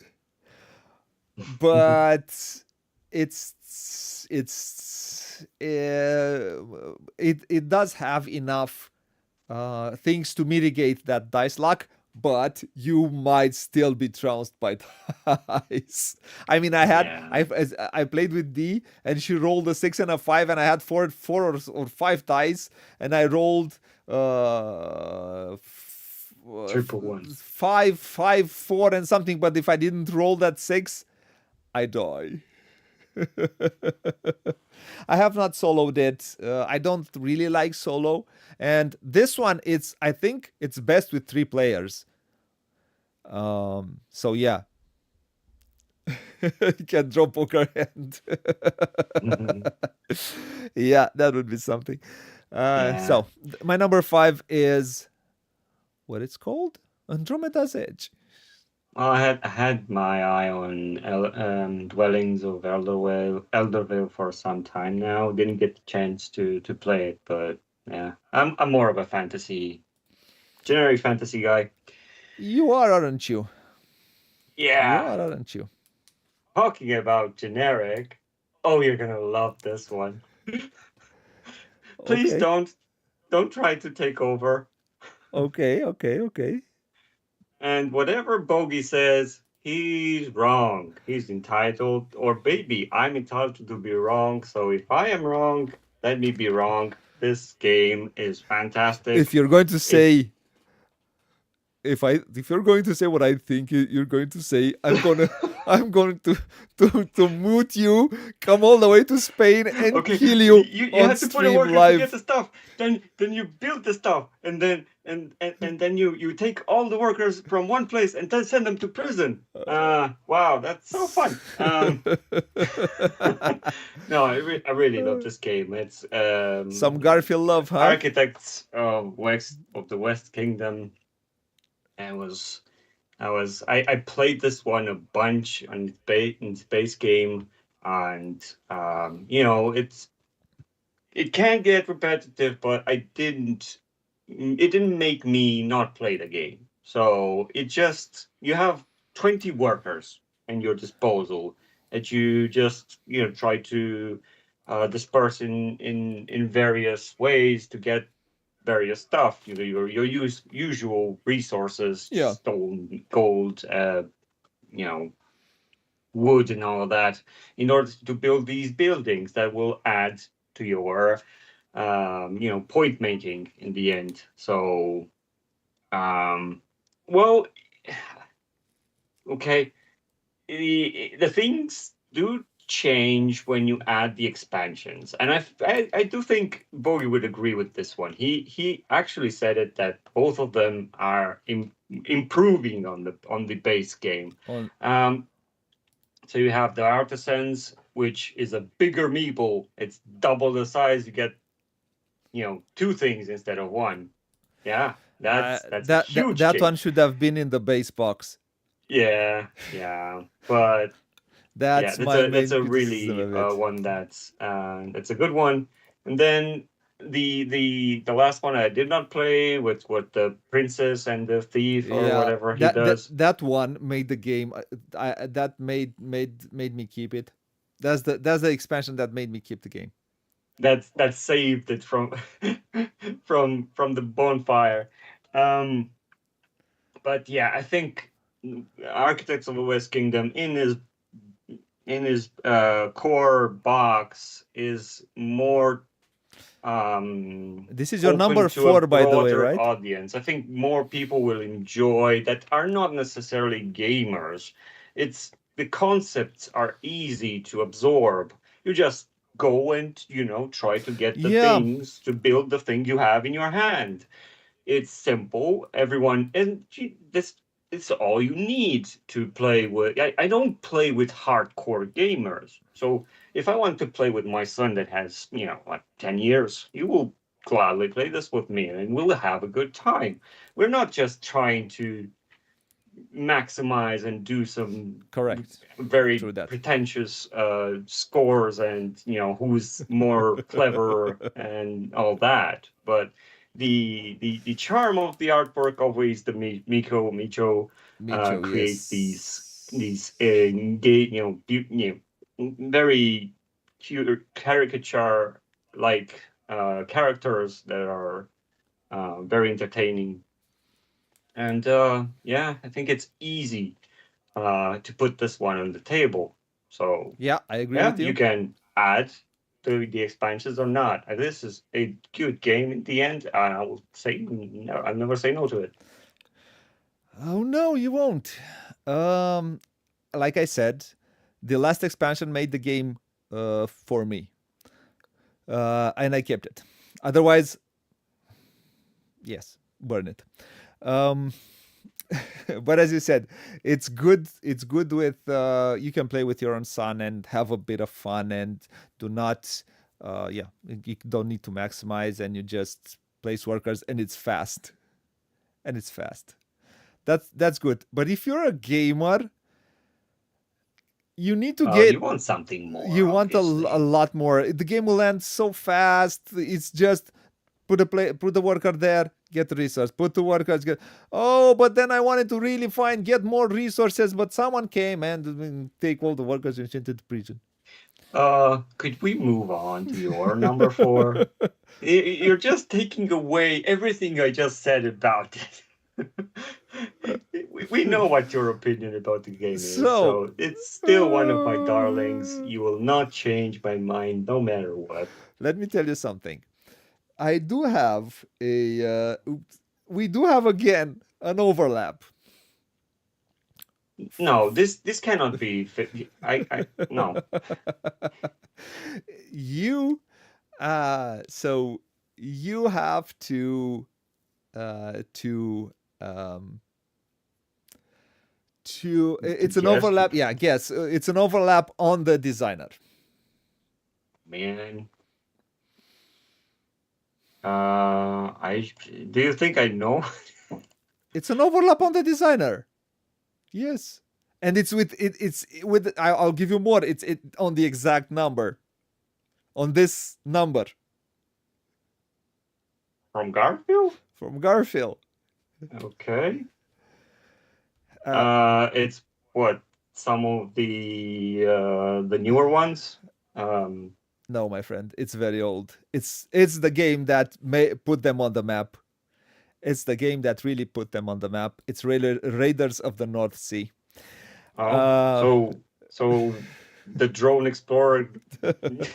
but it does have enough things to mitigate that dice luck, but you might still be trounced by dice. I mean, Yeah. I played with D, and she rolled a 6 and a 5, and I had four or five dice, and I rolled Triple ones. 5, 5, 4, and something. But if I didn't roll that 6, I die. I have not soloed it. I don't really like solo, and this one, I think it's best with 3 players. So yeah, you can draw poker hand. Yeah, that would be something. Yeah. So my number 5 is what it's called, Andromeda's Edge. Well, I had my eye on Dwellings of Eldervale for some time now. Didn't get the chance to play it, but yeah, I'm more of a generic fantasy guy. You are, aren't you? You Yeah. are, aren't you? Talking about generic. Oh, you're gonna love this one. Please Okay. don't try to take over. Okay, okay, okay. And whatever Bogey says, he's wrong. He's entitled, or maybe I'm entitled to be wrong. So if I am wrong, let me be wrong. This game is If fantastic. you're going to It's say if you're going to say what I think you're going to say, I'm going to mute you, come all the way to Spain, and okay. kill You, you you on have to put in stream workers to get live. the stuff. Then you build the stuff, and then you take all the workers from one place and then send them to prison. Wow, that's so fun. No, I really love this game. It's Some Garfield love, huh? Architects of the West Kingdom. And I played this one a bunch on space game, and it can get repetitive, but it didn't make me not play the game. So it just you have 20 workers in your disposal that you just try to disperse in various ways to get various stuff. Your usual resources, Yeah. stone, gold, wood, and all of that, in order to build these buildings that will add to your point making in the end. So, well, okay, the things do change when you add the expansions, and I do think Bowie would agree with this one. He actually said it that both of them are improving on the base game. On So you have the artisans, which is a bigger meeple. It's double the size. You get two things instead of one. Yeah, that's a huge that one change. should have been in the base box. Yeah, but yeah, That's my that's main a criticism really of it. one that's a good one. And then the last one I did not play with what the princess and the thief or Yeah, whatever he does. that one made the game. That made me keep it. That's the expansion that made me keep the game. That saved it from from the bonfire. Um, but yeah, I think Architects of the West Kingdom in his core box is more This is your open number to a 4, by the way, broader right? audience. I think more people will enjoy that are not necessarily gamers. It's the concepts are easy to absorb. You just go and try to get the Yeah, things to build the thing you have in your hand. It's simple. Everyone, and this it's all you need to play with. I don't play with hardcore gamers. So if I want to play with my son that has, like 10 years, he will gladly play this with me and we'll have a good time. We're not just trying to maximize and do some correct. very True that. pretentious scores and who's more clever and all that. But the charm of the artwork always the Micho Micho, creates these yes. very cute caricature like characters that are very entertaining. And yeah, I think it's easy to put this one on the table. So Yeah, I agree yeah, with you you. can add to the expansions or not. And this is a good game in the end. I will say no. I'll never say no to it. Oh no, you won't. Um, like I said, the last expansion made the game for me, and I kept it. Otherwise, yes, burn it. Um, but as you said, it's good. It's good with you can play with your own son and have a bit of fun and do not. Yeah, you don't need to maximize, and you just place workers, and it's fast. And it's fast. That's good. But if you're a gamer, you need to Well, you get want something more, you want a obviously. lot more. The game will end so fast. It's just put the worker there, get resource. Put the workers, get. Oh, but then I wanted to really get more resources, but someone came and take all the workers and sent to the prison. Could we move on to your number 4? You're just taking away everything I just said about it. We know what your opinion about the game is, So, so it's still one of my darlings. uh, You will not change my mind no matter what. let me tell you something. I do have we do have again an overlap. No, this cannot be. I no. You, so you have to um To it's an guess, overlap. Yeah, guess it's an overlap on the designer. man. I do you think I know? It's an overlap on the designer. Yes, and it's with it's with. I'll give you more. It's on the exact number. On this number From Garfield? from Garfield. Okay. Uh, It's what, some of the newer ones. no, my friend, it's very old. It's the game that may put them on the map. It's the game that really put them on the map. It's Raiders of the North Sea. Oh, so the Drone Explorer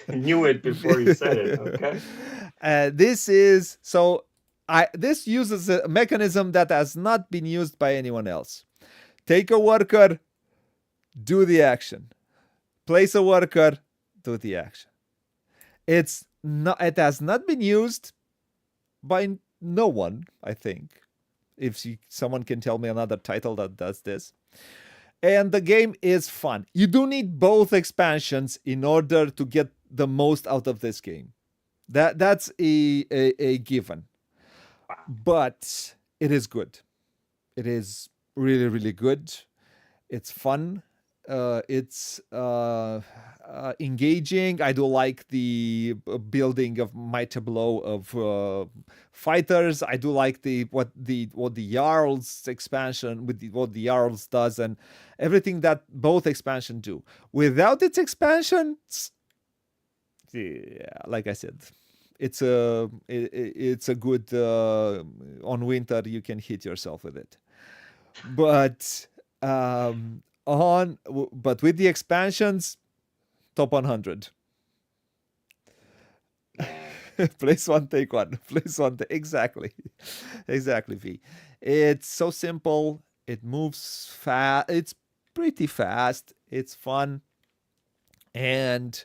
knew it before you said it. Okay. This is so. This uses a mechanism that has not been used by anyone else. Take a worker, do the action. Place a worker, do the action. It's not. It has not been used by no one. I think. If someone can tell me another title that does this. And the game is fun. You do need both expansions in order to get the most out of this game. That's a given. But it is good. It is really, really good. It's fun. It's engaging. I do like the building of my tableau of fighters. I do like what the Jarls expansion with what the Jarls does and everything that both expansion do. Without its expansions, yeah, like I said, it's a good on winter you can hit yourself with it, but but with the expansions, top 100. Place one, take one. Place one, exactly. Exactly, V. It's so simple. It moves fast. It's pretty fast. It's fun. And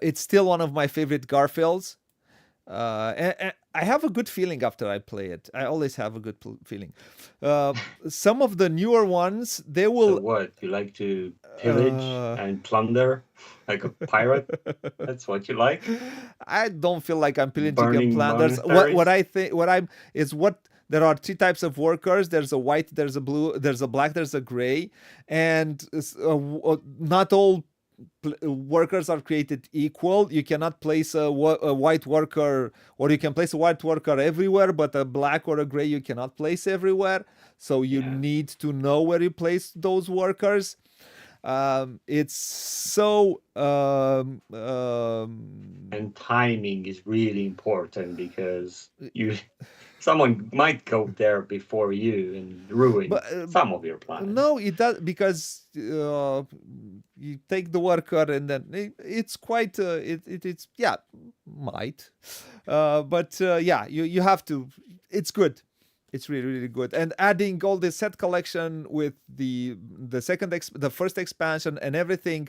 it's still one of my favorite Garfields. And I have a good feeling after I play it. I always have a good feeling. Some of the newer ones, they will. So what? You like to pillage and plunder like a pirate? That's what you like? I don't feel like I'm pillaging and Burning plunders. What I think, what I'm is what there are three types of workers. There's a white, there's a blue, there's a black, there's a gray, and not all workers are created equal. You cannot place a white worker, or you can place a white worker everywhere, but a black or a gray you cannot place everywhere. So you need to know where you place those workers. It's so and timing is really important because someone might go there before you and ruin some of your plans. No, it does, because you take the worker and then it's quite it's yeah, might but yeah, you have to. It's good. It's really, really good. And adding all the set collection with the first expansion and everything,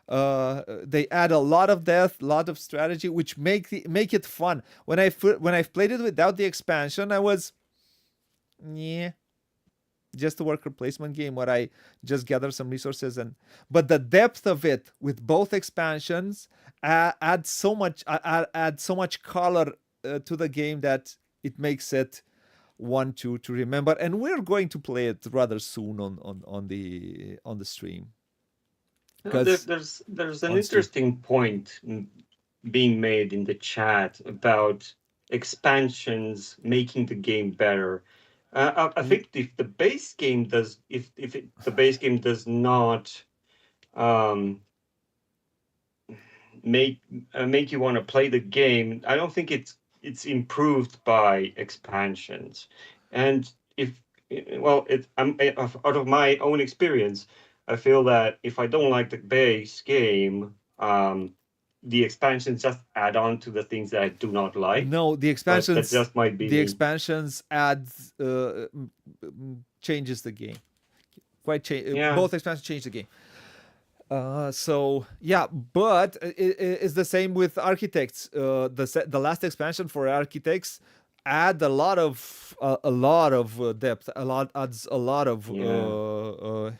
they add a lot of depth, a lot of strategy, which make it fun. When I've played it without the expansion, I was just a worker placement game where I just gather some resources, but the depth of it with both expansions add so much color to the game that it makes it one to remember. And we're going to play it rather soon on the stream. There's an interesting point being made in the chat about expansions making the game better. I think if the base game does the base game does not make you want to play the game. I don't think it's improved by expansions. And if well, out of my own experience, I feel that if I don't like the base game, the expansions just add on to the things that I do not like. No, the But that expansions, just might be the me. expansions adds changes the game. Yeah. Both expansions change the game. So yeah, but it's the same with Architects. The last expansion for Architects add a lot of depth. Adds a lot of weight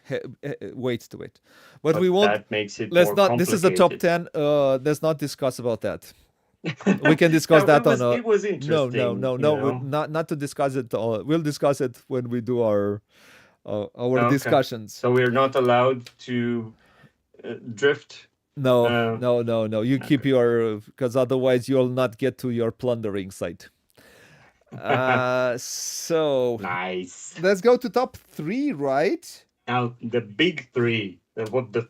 to it. But we won't. That makes it Let's more not. This is a top complicated. 10. Let's not discuss about that. We can discuss that on a. It was interesting. Not to discuss it all. We'll discuss it when we do our Okay. discussions. So we're not allowed to drift. No. You keep your, because otherwise you'll not get to your plundering site. So Nice. let's go to top 3, right? Now the big three, the bronze,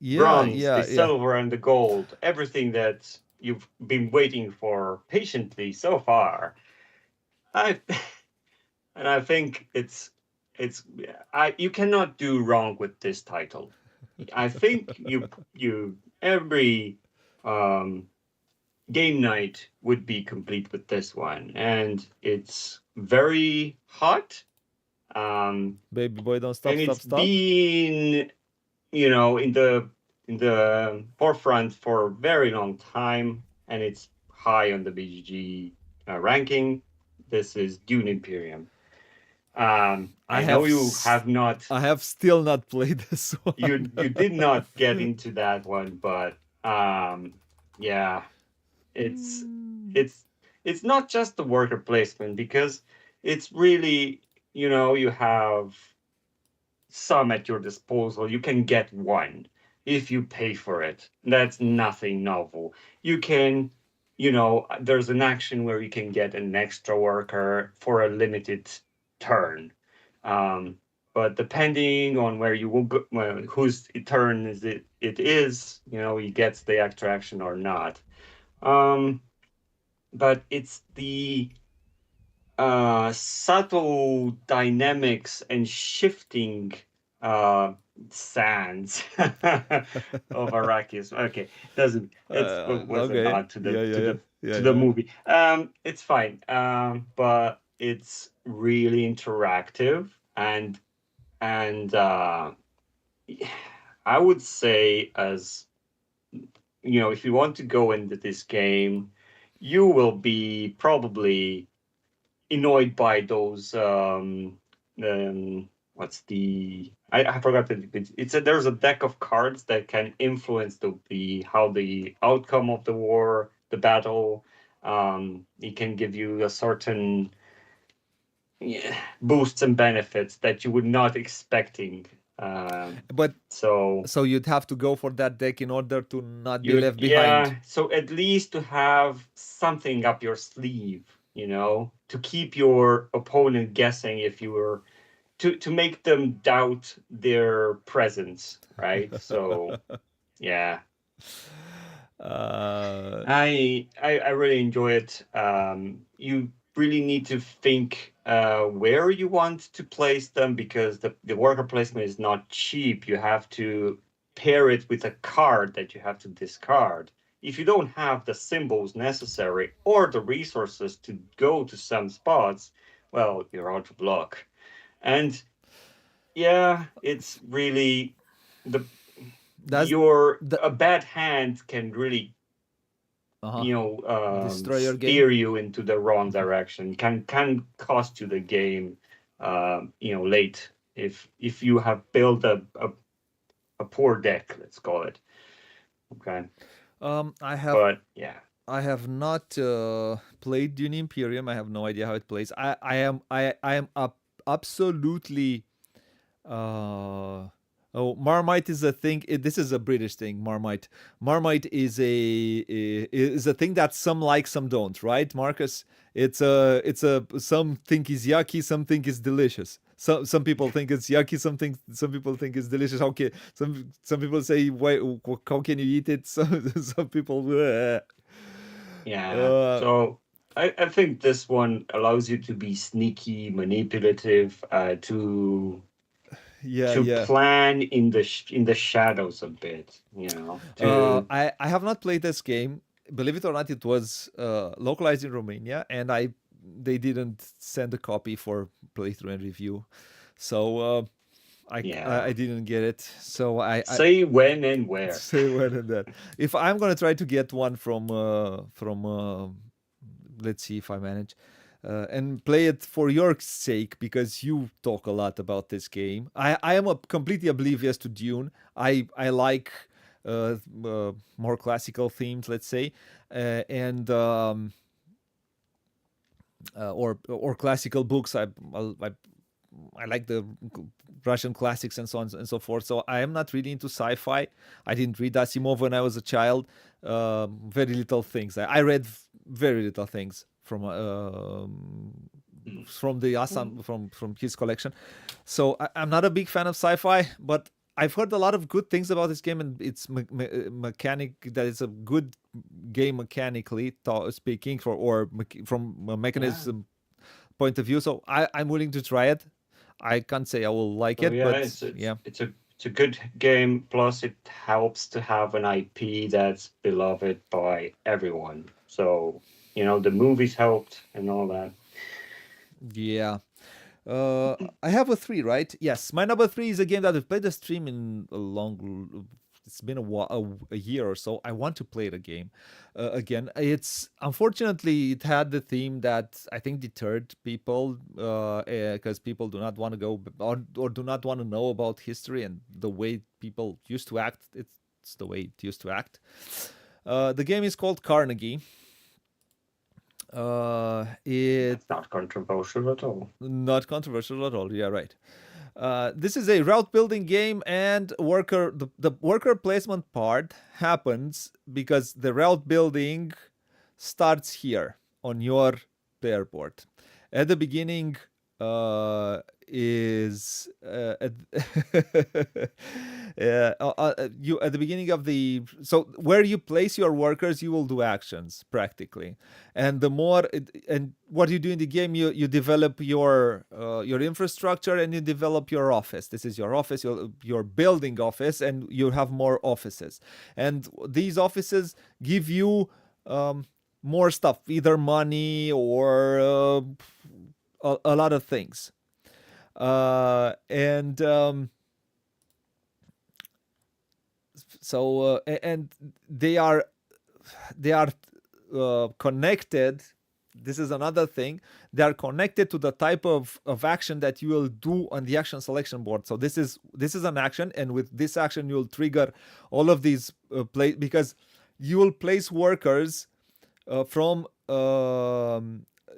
the silver, and the gold, everything that you've been waiting for patiently so far. I think you cannot do wrong with this title. I think every game night would be complete with this one, and it's very hot. Baby boy, don't stop, and stop, it's stop. been, in the forefront for a very long time, and it's high on the BGG ranking. This is Dune Imperium. I know you have not. I have still not played this one. You did not get into that one, but yeah, it's not just the worker placement, because it's really, you have some at your disposal. You can get one if you pay for it. That's nothing novel. You can, there's an action where you can get an extra worker for a limited turn. But depending on where you will go, whose turn it is, he gets the extra action or not. But it's the subtle dynamics and shifting sands of Arrakis. Okay, doesn't it was a nod to the movie. It's fine. But it's really interactive, and I would say, as if you want to go into this game, you will be probably annoyed by those what's the I forgot there's a deck of cards that can influence how the outcome of the war, the battle. It can give you a certain boosts and benefits that you would not expecting. But so you'd have to go for that deck in order to not be left behind. Yeah, so at least to have something up your sleeve, to keep your opponent guessing, if you were to make them doubt their presence, right? So yeah. I really enjoy it. You really need to think where you want to place them, because the worker placement is not cheap. You have to pair it with a card that you have to discard. If you don't have the symbols necessary or the resources to go to some spots, well, you're out of luck. And yeah, it's really a bad hand can really destroy your game, steer you into the wrong direction, can cost you the game late if you have built a poor deck, let's call it. Okay. I have not played Dune Imperium. I have no idea how it plays. I am absolutely Marmite is a thing. This is a British thing. Marmite is a thing that some like, some don't, right, Marcus? It's a some think is yucky, some think is delicious. some people think it's yucky. Some people think it's delicious. Okay, some people say, why? How can you eat it? Some people. Yeah. Uh, So I think this one allows you to be sneaky, manipulative, yeah, to yeah. plan in the shadows a bit, to I have not played this game. Believe it or not, it was localized in Romania, and they didn't send a copy for playthrough and review, so I yeah, didn't get it. So I say when and where. say when and that. If I'm gonna try to get one from let's see if I manage. And play it for your sake because you talk a lot about this game. I am completely oblivious to Dune. I like more classical themes, let's say, and or classical books. I like the Russian classics and so on and so forth. So I am not really into sci-fi. I didn't read Asimov when I was a child. Very little things. I read very little things from the Assam from his collection. So I'm not a big fan of sci-fi, but I've heard a lot of good things about this game, and its mechanic, that it's a good game mechanically speaking, from a mechanism point of view. So I'm willing to try it. I can't say I will like So it, yeah, but it's yeah, it's a good game. Plus, it helps to have an IP that's beloved by everyone. So the movies helped and all that. yeah. I have a 3, right? Yes, my number 3 is a game that I've played the stream in a long. It's been a year or so. I want to play the game again. It's unfortunately it had the theme that I think deterred people because people do not want to go or do not want to know about history and the way people used to act. It's the way it used to act. The game is called Carnegie. It's not controversial at all. Not controversial at all. Yeah, right. This is a route building game, and the worker placement part happens because the route building starts here on your player board. At the beginning, is you at the beginning of the so where you place your workers, you will do actions practically, and the more and what you do in the game, you develop your infrastructure, and you develop your office. This is your office, your building office, and you have more offices, and these offices give you more stuff, either money or a lot of things. And so and they are connected. This is another thing. They are connected to the type of action that you will do on the action selection board. So this is an action, and with this action you'll trigger all of these because you will place workers from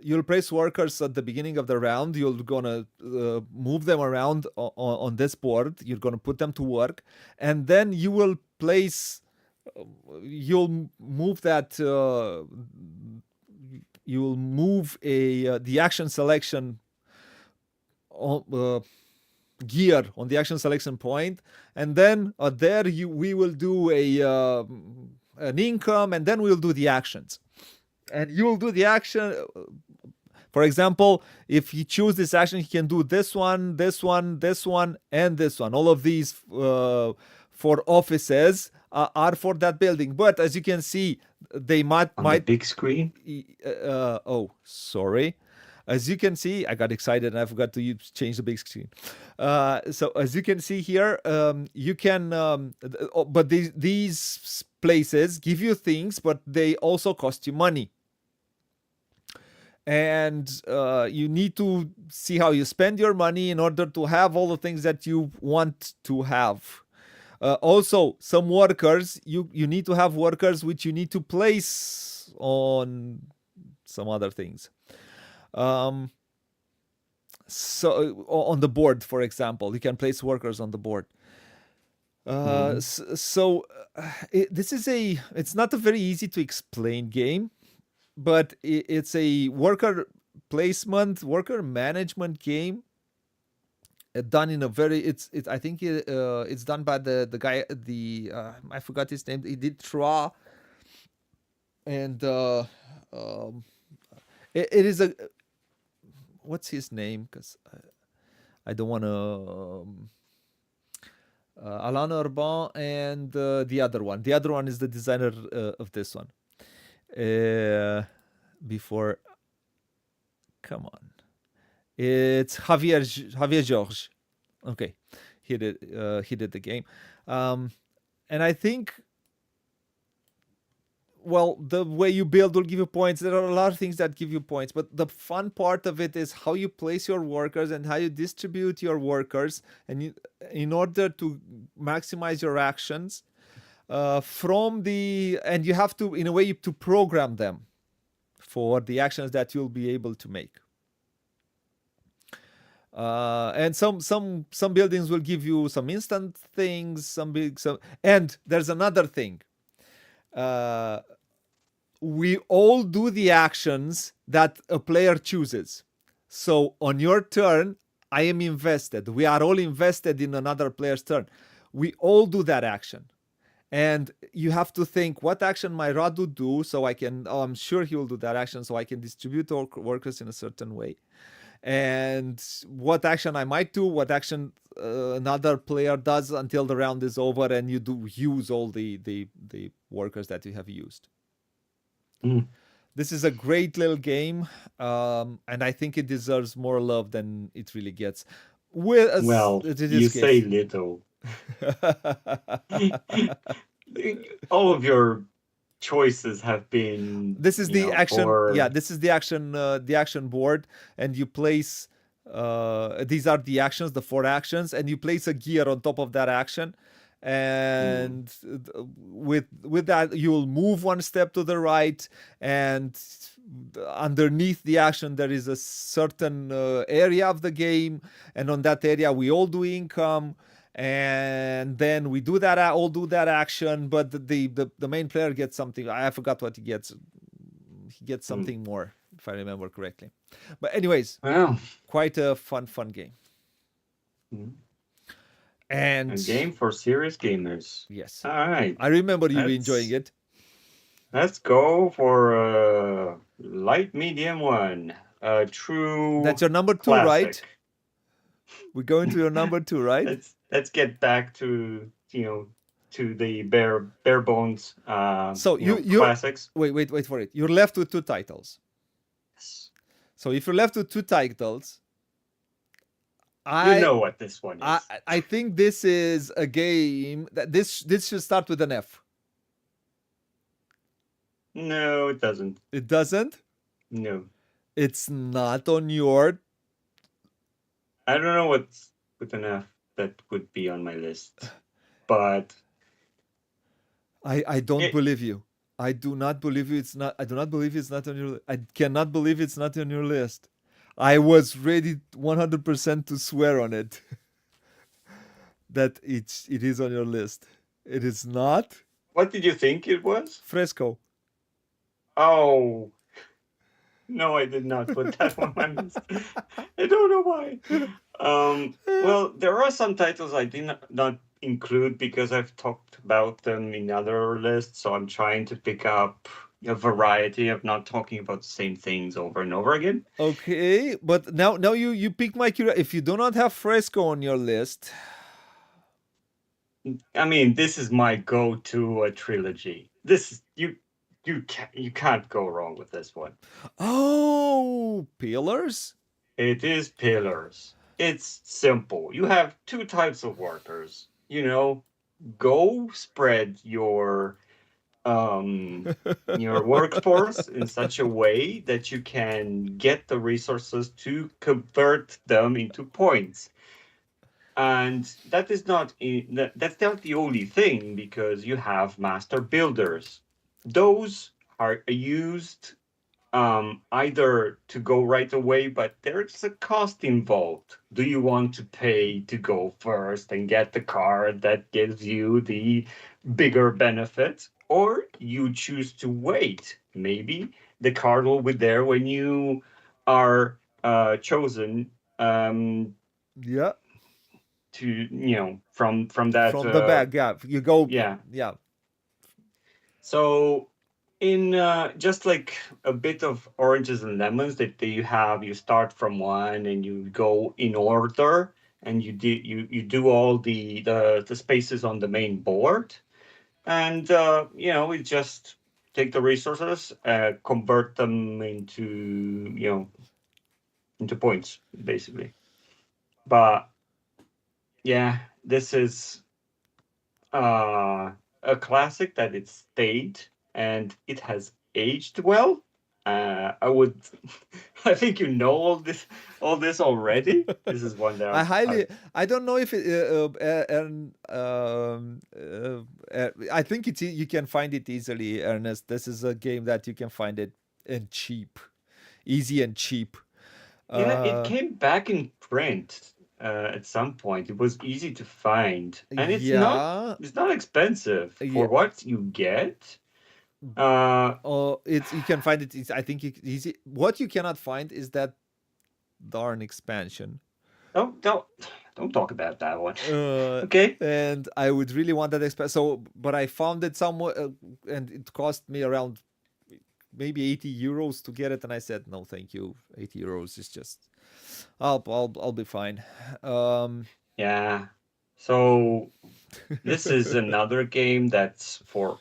you'll place workers at the beginning of the round. You're gonna move them around on this board. You're gonna put them to work, and then you will place. You'll move that. You'll move the action selection gear on the action selection point, and then there we will do an income, and then we'll do the actions. And you will do the action. For example, if he chooses this action, he can do this one, this one, this one, and this one. All of these for offices are for that building. But as you can see, they might the big screen. Oh, sorry. As you can see, I got excited and I forgot to change the big screen. So as you can see here, you can, but these places give you things, but they also cost you money. And you need to see how you spend your money in order to have all the things that you want to have. Also, some workers, you need to have workers which you need to place on some other things. So on the board, for example, you can place workers on the board. So it's not a very easy to explain game, but it's a worker placement, worker management game done in a very I think it's done by the guy, I forgot his name. He did Tra, and it is a, what's his name, because I don't want to, Alain Urban, and the other one is the designer of this one, before, come on, it's Javier Georges. Okay, he did the game, and I think, well, the way you build will give you points. There are a lot of things that give you points, but the fun part of it is how you place your workers and how you distribute your workers, and in order to maximize your actions, and you have to, in a way, to program them for the actions that you'll be able to make. And some buildings will give you some instant things, and there's another thing. We all do the actions that a player chooses. So on your turn, I am invested. We are all invested in another player's turn. We all do that action. And you have to think, what action might Radu do, so I can, I'm sure he will do that action, so I can distribute workers in a certain way. And what action I might do, what action another player does until the round is over, and you do use all the workers that you have used. This is a great little game, and I think it deserves more love than it really gets. Well, you say little. All of your choices have been. This is the action. Yeah, this is the action board, and you place. These are the actions, the 4 actions, and you place a gear on top of that action. And with that, you will move 1 step to the right, and underneath the action there is a certain area of the game, and on that area we all do income, and then we do that, all do that action, but the main player gets something. I forgot what he gets. He gets something more, if I remember correctly. But anyways, quite a fun game. And a game for serious gamers. Yes. All right. I remember you enjoying it. Let's go for light medium one. True. That's your number 2, classic. right? We're going to your number 2, right? Let's get back to to the bare bones. So you classics. Wait for it. You're left with 2 titles. Yes. So if you're left with 2 titles, you know what this one is. I think this is a game that this should start with an F. No, it doesn't. It doesn't? No. It's not on your... I don't know what's with an F that would be on my list, but... I don't believe you. I do not believe you. It's not. I do not believe it's not on your... I cannot believe it's not on your list. I was ready 100% to swear on it that it is on your list. It is not. What did you think it was? Fresco. Oh. No, I did not put that on my list. I don't know why. Well, there are some titles I did not include because I've talked about them in other lists, so I'm trying to pick up a variety of not talking about the same things over and over again. Okay, but now you piqued my curiosity. If you do not have Fresco on your list, I mean, this is my go-to trilogy. This you can't go wrong with this one. Oh, Pillars? It is Pillars. It's simple. You have 2 types of workers. Go spread your workforce in such a way that you can get the resources to convert them into points. And that is that's not the only thing, because you have master builders. Those are used either to go right away, but there's a cost involved. Do you want to pay to go first and get the card that gives you the bigger benefit? Or you choose to wait. Maybe the card will be there when you are chosen. Yeah. to from that From the back, yeah. You go, yeah. yeah. So in just like a bit of oranges and lemons that you start from one and you go in order, and you do all the spaces on the main board, and we just take the resources, convert them into points basically. But yeah, this is a classic that it stayed and it has aged well. I would, I think all this already. This is one that I don't know if it, I think you can find it easily, Ernest. This is a game that you can find it and cheap, easy and cheap. yeah, it came back in print at some point. It was easy to find, and Yeah, it's not expensive yeah. for what you get. You can find it. I think easy. What you cannot find is that darn expansion. Don't talk about that one. Uh, Okay. and I would really want that expansion. So, but I found it somewhere, and it cost me around maybe 80 euros to get it, and I said no, thank you. 80 euros is just, I'll be fine. Yeah. So this is another game that's for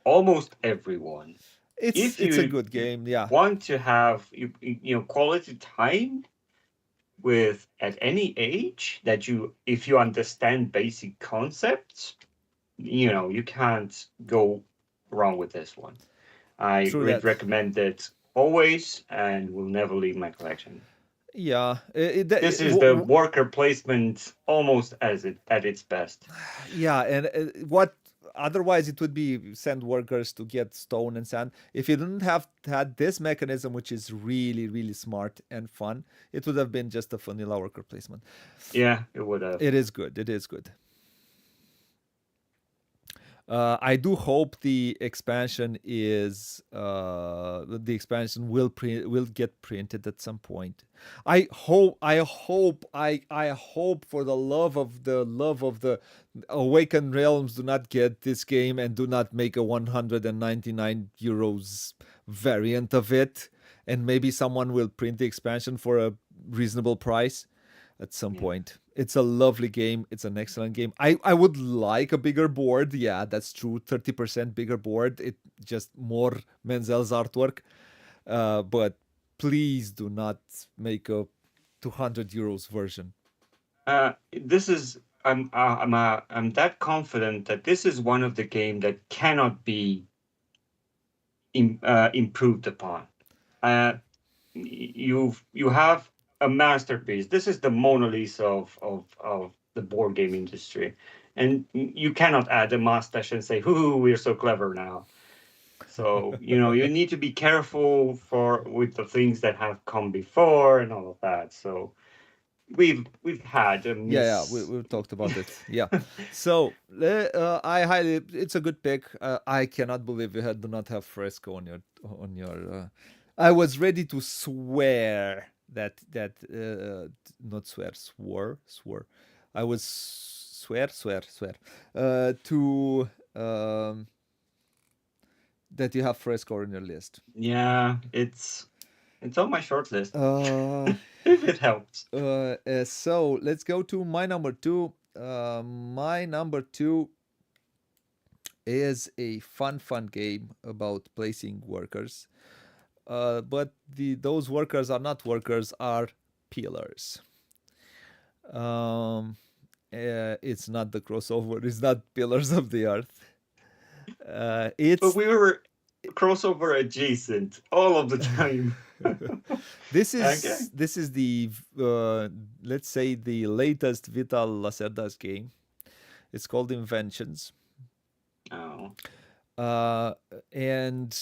almost everyone. If It's a you good game, yeah. want to have quality time with at any age, if you understand basic concepts, you can't go wrong with this one. I True would that. recommend it always and will never leave my collection. Yeah, This is the worker placement almost at its best. Yeah, and what otherwise it would be send workers to get stone and sand. If you didn't have had this mechanism, which is really really smart and fun, it would have been just a vanilla worker placement. Yeah, it would have. It is good. It is good. I do hope the expansion will get printed at some point. I hope for the love of the Awakened Realms do not get this game and do not make a 199 euros variant of it, and maybe someone will print the expansion for a reasonable price at some point. It's a lovely game. It's an excellent game. I would like a bigger board. Yeah, that's true. 30% bigger board. It just more Menzel's artwork. But please do not make a 200 euros version. This is I'm that confident that this is one of the game that cannot be improved upon. You have a masterpiece. This is the Mona Lisa of the board game industry, and you cannot add a mustache and say, "Hoo, we're so clever now." So you need to be careful with the things that have come before and all of that. So we've had a we've talked about it. Yeah. So it's a good pick. I cannot believe you do not have Fresco on your. I was ready to swear that not swore. I was swear to that you have Fresco on your list. Yeah, it's on my short list. If it helps. So let's go to my number 2. My number 2 is a fun game about placing workers. But those workers are not workers, are pillars. It's not the crossover. It's not Pillars of the Earth. But we were crossover adjacent all of the time. This is the let's say the latest Vital Lacerda's game. It's called Inventions. Oh. And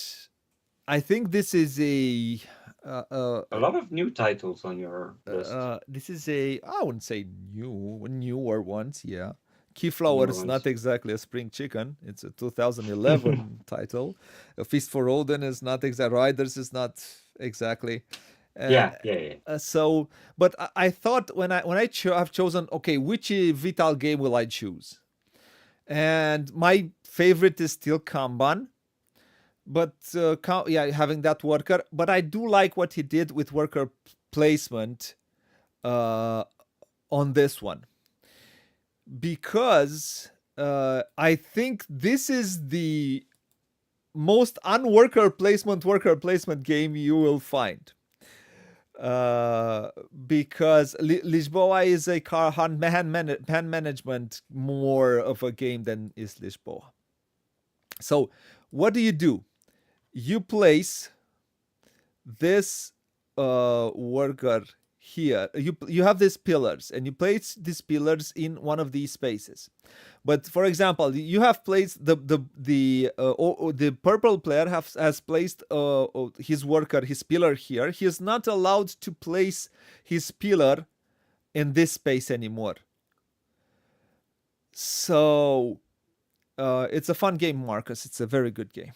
I think this is a lot of new titles on your list. This is I wouldn't say newer ones. Yeah, Keyflower is not exactly a spring chicken. It's a 2011 title. A Feast for Odin is not exactly. Riders is not exactly. Uh, Yeah, yeah, yeah. so, but I thought I've chosen, okay, which Vital game will I choose? And my favorite is still Kanban, but yeah, having that worker. But I do like what he did with worker placement uh, on this one, because I think this is the most unworker placement worker placement game you will find. Because Lisboa is a car hand management more of a game than is Lisboa. So what do? You place this worker here. You have these pillars, and you place these pillars in one of these spaces. But for example, you have placed the purple player has placed his worker, his pillar here. He is not allowed to place his pillar in this space anymore. So it's a fun game, Marcus. It's a very good game.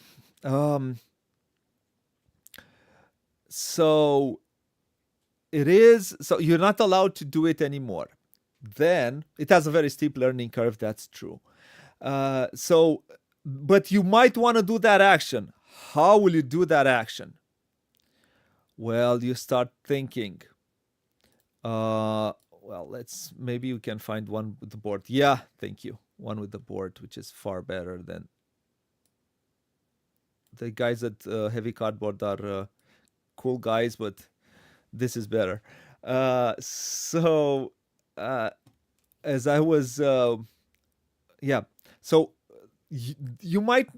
So it is. So you're not allowed to do it anymore. Then it has a very steep learning curve. That's true. So, but you might want to do that action. How will you do that action? Well, you start thinking. Well, maybe you can find one with the board. Yeah, thank you. One with the board, which is far better than the guys at Heavy Cardboard are cool guys, but this is better. So, as I was, yeah. So you might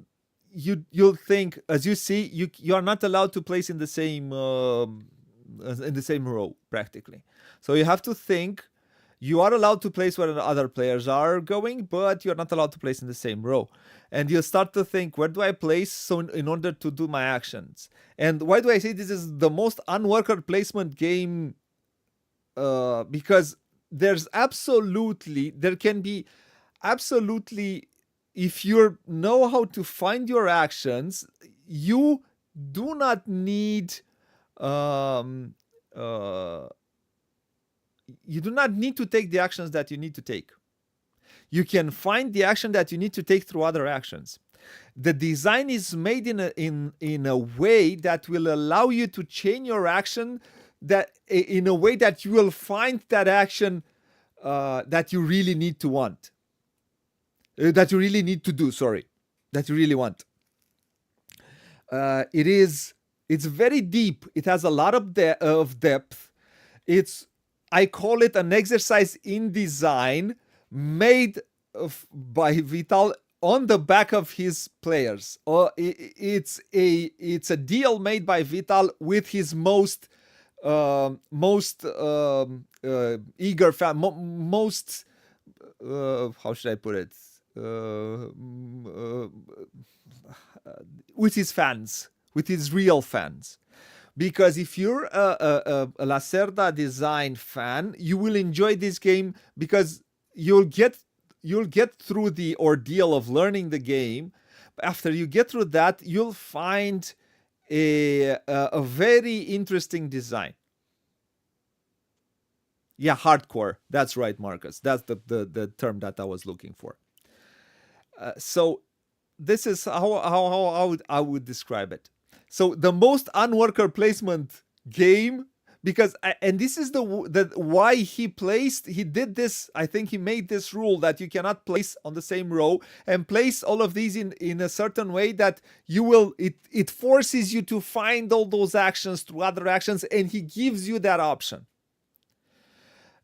you'll think, as you see, you are not allowed to place in the same row practically. So you have to think. You are allowed to place where the other players are going, but you're not allowed to place in the same row. And you start to think, where do I place so in order to do my actions? And why do I say this is the most unworker placement game? Because there can be absolutely, if you know how to find your actions, you do not need um, you do not need to take the actions that you need to take. You can find the action that you need to take through other actions. The design is made in a way that will allow you to chain your action that in a way that you will find that action that you really need to want. That you really need to do, sorry. That you really want. It's very deep. It has a lot of depth. I call it an exercise in design made by Vital on the back of his players. It's a deal made by Vital with his most eager fan, most how should I put it? With his fans, with his real fans. Because if you're a Lacerda design fan, you will enjoy this game because you'll get through the ordeal of learning the game. After you get through that, you'll find a very interesting design. Yeah, hardcore. That's right, Marcus. That's the term that I was looking for. So this is how I would describe it. So the most unworker placement game, because and this is the why he did this. I think he made this rule that you cannot place on the same row and place all of these in a certain way that it forces you to find all those actions through other actions, and he gives you that option.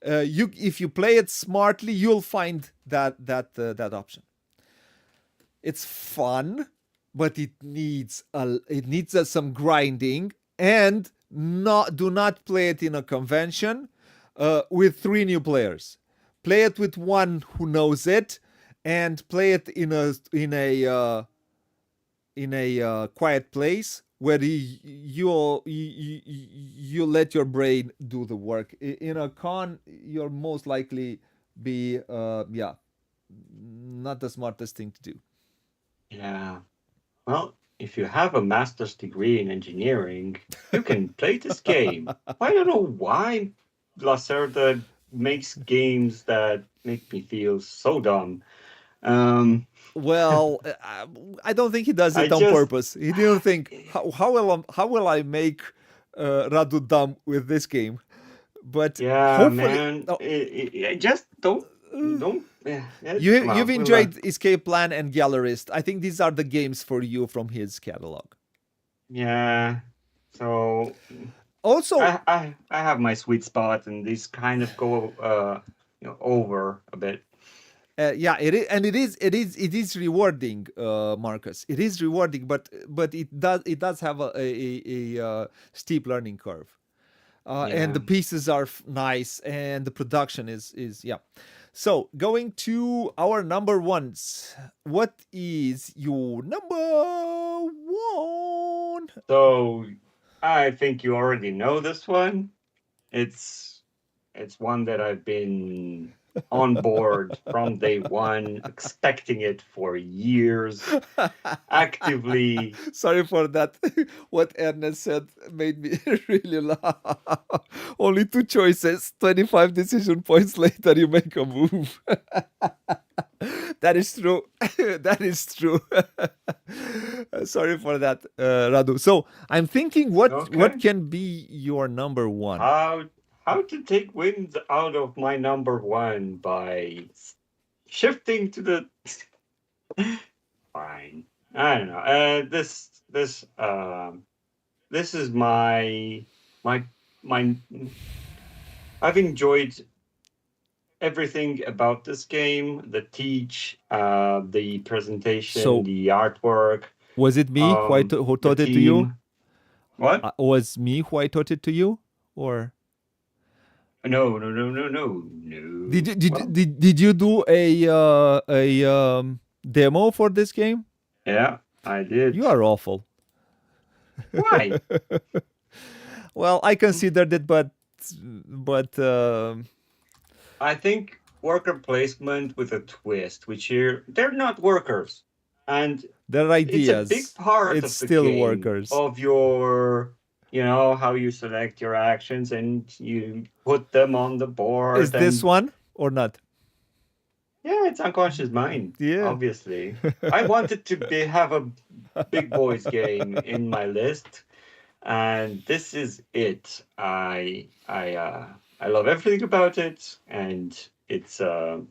If you play it smartly, you'll find that option. It's fun, but it needs some grinding, and do not play it in a convention with 3 new players. Play it with one who knows it, and play it in a quiet place where you let your brain do the work. In a con, you're most likely be not the smartest thing to do. Yeah. Well, if you have a master's degree in engineering, you can play this game. I don't know why Lacerda makes games that make me feel so dumb. Um, Well, I don't think he does I it on just, purpose. He didn't think how will I make Radu dumb with this game, but yeah, hopefully. man, Oh, I just don't. you've Well, we'll, enjoyed Escape Plan and Gallerist. I think these are the games for you from his catalog. yeah. So Also, I have my sweet spot, and these kind of go over a bit. yeah, it is rewarding, Marcus. It is rewarding, but it does have a steep learning curve. And Yeah. the pieces are nice, and the production is yeah. So going to our number ones, what is your number one? So I think you already know this one. It's one that I've been on board from day one, expecting it for years, actively. Sorry for that. What Ernest said made me really laugh. Only two choices. 25 decision points later, you make a move. That is true. That is true. Sorry for that, Radu. So I'm thinking, what Okay. can be your number one? How to take wins out of my number one by shifting to the fine. I don't know. This is my. I've enjoyed everything about this game: the teach, the presentation, So the artwork, was it me who the taught it to you? team. What? Was me who I taught it to you, or No. Well, did you do a demo for this game? yeah, I did. You are awful. Why? Well, I considered it, but I think worker placement with a twist, which here they're not workers, and their it's a big ideas, part it's of the still game workers. of your, how you select your actions and you put them on the board. Is this one or not? Yeah, it's unconscious mind. Yeah. Obviously, I wanted to have a big boys game in my list, and this is it. I love everything about it, and it's the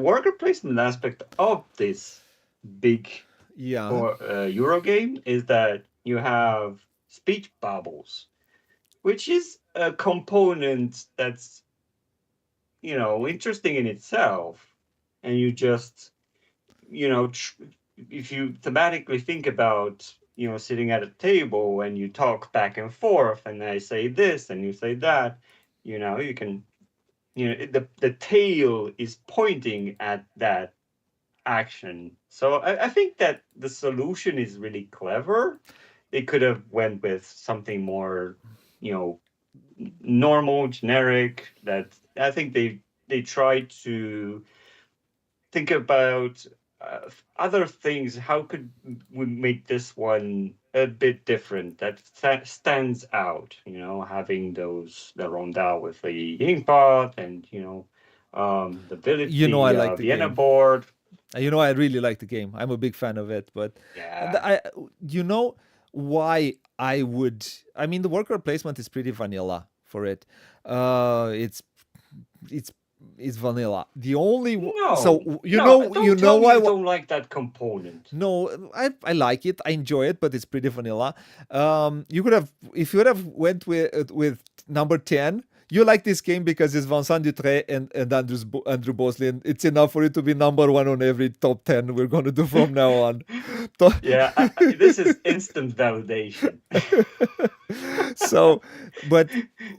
worker placement aspect of this big Yeah. Euro game is that you have speech bubbles, which is a component that's interesting in itself, and you just if you thematically think about sitting at a table and you talk back and forth, and I say this and you say that, you can the tail is pointing at that action. So I think that the solution is really clever. They could have went with something more normal, generic. That I think they tried to think about other things. How could we make this one a bit different that stands out? Having the rondel with the ink pot, and the village, I like the Vienna game. board. I really like the game. I'm a big fan of it, but Yeah. why I would. I mean, the worker placement is pretty vanilla for it. It's it's vanilla. The only No. so Don't tell me why you don't like that component. No, I like it. I enjoy it, but it's pretty vanilla. You could have, if you would have went with number 10. You like this game because it's Vincent Dutré and Andrew Bosley, and it's enough for it to be number one on every top 10 we're going to do from now on. Yeah, this is instant validation. So, but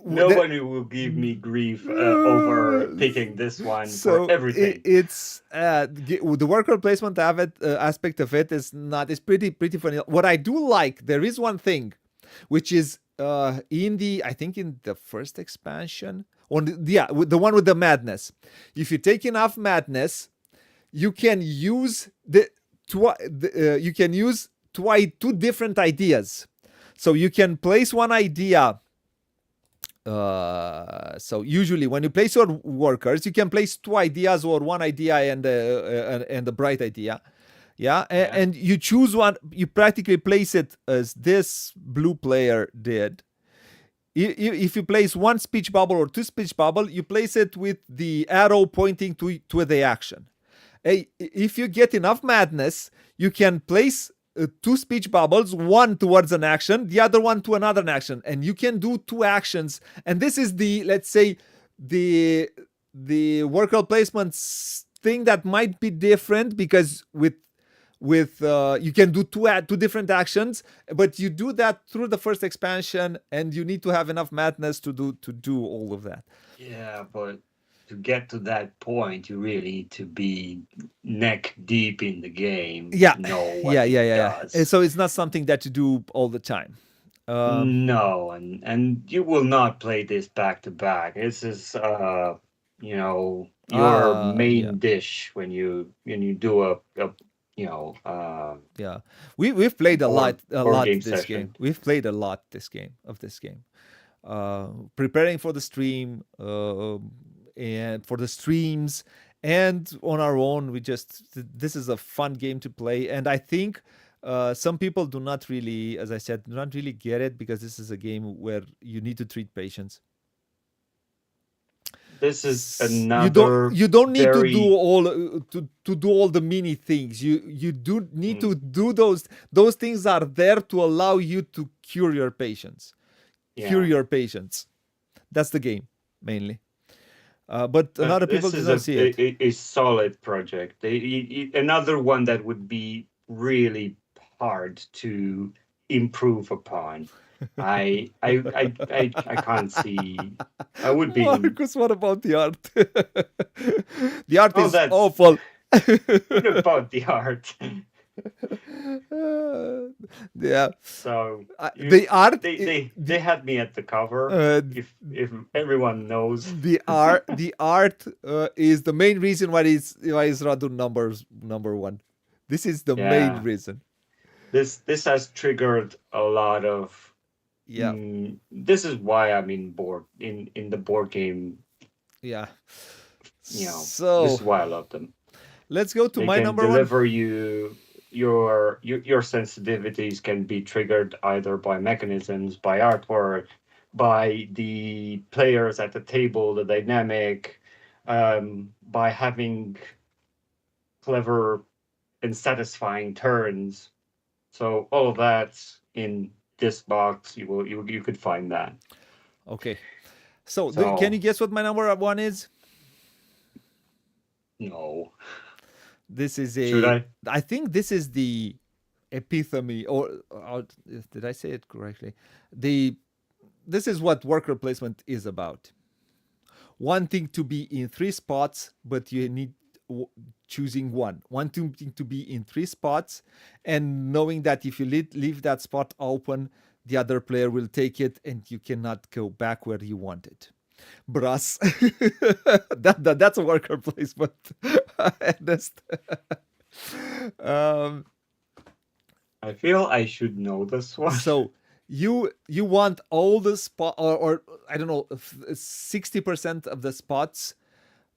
nobody will give me grief over picking this one for everything. It's the worker placement aspect of it is pretty funny. What I do like, there is one thing, which is I think in the first expansion, the one with the madness. If you take enough madness, you can use you can use two different ideas. So you can place one idea. So usually when you place your workers, you can place two ideas or one idea and a bright idea. Yeah, Yeah. and you choose one. You practically place it as this blue player did. If you place one speech bubble or two speech bubble, you place it with the arrow pointing to the action. If you get enough madness, you can place two speech bubbles, one towards an action, the other one to another action, and you can do two actions. And this is the, let's say, the worker placement thing that might be different, because with you can do two different actions, but you do that through the first expansion, and you need to have enough madness to do all of that. Yeah, but to get to that point, you really need to be neck deep in the game. Yeah, to know what it does. And so it's not something that you do all the time. No, and you will not play this back to back. This is your main dish when you do a yeah, we've played a lot game this session. game. We've played a lot this game. Preparing for the stream, and for the streams, and on our own. This is a fun game to play, and I think some people do not really, as I said, do not really get it, because this is a game where you need to treat patience. This is another. You don't need to do all to do all the mini things. You do need to do those things are there to allow you to cure your patience. Yeah. Cure your patience. That's the game mainly. But a lot of people don't see it. A solid project. Another one that would be really hard to improve upon. I can't see. I would be. Marcus, what about the art? The art is awful. What about the art? Yeah. So the art. They had me at the cover. If everyone knows, the art is the main reason why is Radu number one. This is the main reason. This has triggered a lot of. Yeah. This is why I'm in the board game. Yeah. So this is why I love them. Let's go to my number one. Deliver you your sensitivities can be triggered either by mechanisms, by artwork, by the players at the table, the dynamic, by having clever and satisfying turns. So all of that in this box, you could find that. Okay. So can you guess what my number one is? No. This is Should I? I think this is the epitome, or did I say it correctly? This is what worker placement is about. Wanting to be in three spots, but you need choosing one. Wanting to be in three spots, and knowing that if you leave that spot open, the other player will take it, and you cannot go back where you want it. Brass. That's a worker placement. I feel I should know this one. So you want all the spot, or I don't know, 60% of the spots,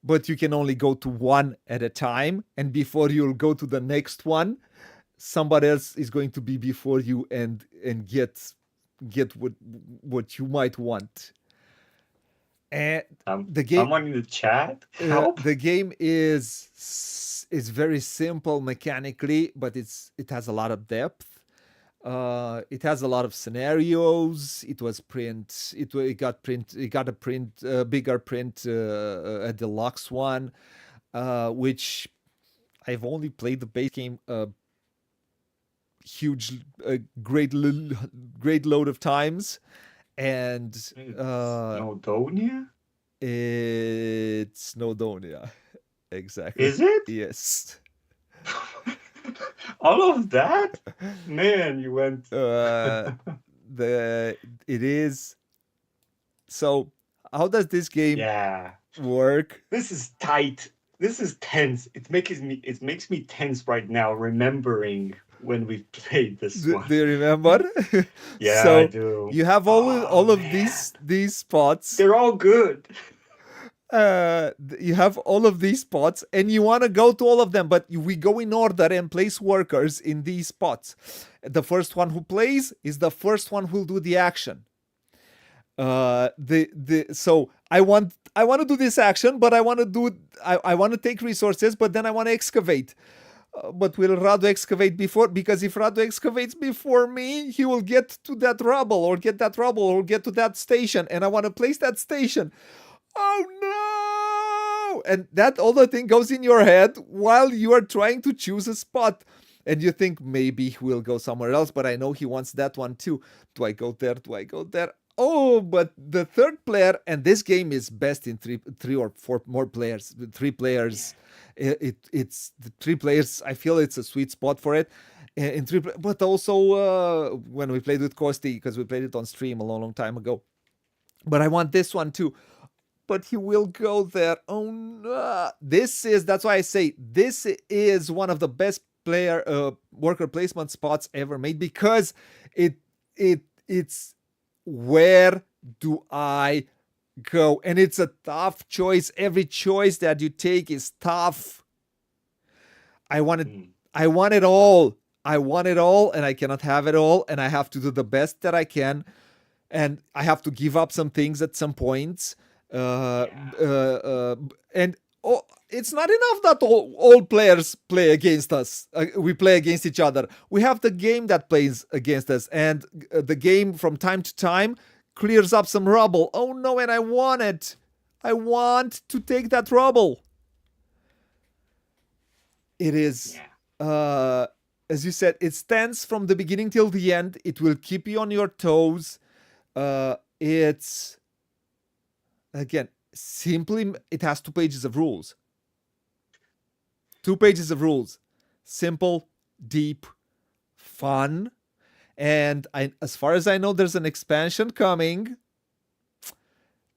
but you can only go to one at a time, and before you'll go to the next one, somebody else is going to be before you and get what you might want. And the game, someone in the chat, help. The game is very simple mechanically, but it has a lot of depth. It has a lot of scenarios. It was print. It got a bigger print, a deluxe one, which I've only played the base game great load of times. And Snowdonia? It's Snowdonia. Exactly. Is it? Yes. All of that? Man, you went. It is. So, how does this game work? This is tight. This is tense. It makes me tense right now, remembering when we played this Do, one. do you remember? Yeah, I So do. you have Oh all of man, these spots. they're all good. You have all of these spots, and you want to go to all of them, but we go in order and place workers in these spots. The first one who plays is the first one who'll do the action. The So I want to do this action, but I want to do I want to take resources, but then I want to excavate. But will Radu excavate before? Because if Radu excavates before me, he will get to that rubble, or get to that station, and I want to place that station. Oh no! And that all the thing goes in your head while you are trying to choose a spot. And you think maybe we'll go somewhere else, but I know he wants that one too. Do I go there? Do I go there? Oh, but the third player, and this game is best in three or four more players. 3 players, it's the 3 players. I feel it's a sweet spot for it. In three, but also when we played with Kosti, because we played it on stream a long, long time ago. But I want this one too. But he will go there. Oh no! That's why I say this is one of the best player worker placement spots ever made, because it's where do I go? And it's a tough choice. Every choice that you take is tough. I want it. I want it all. I want it all, and I cannot have it all, and I have to do the best that I can, and I have to give up some things at some points. And it's not enough that all players play against us. We play against each other. We have the game that plays against us, and the game from time to time clears up some rubble. Oh no, and I want it. I want to take that rubble. It is, as you said, it stands from the beginning till the end. It will keep you on your toes. It's, again, simply, it has 2 pages of rules. 2 pages of rules. Simple, deep, fun. And as far as I know, there's an expansion coming.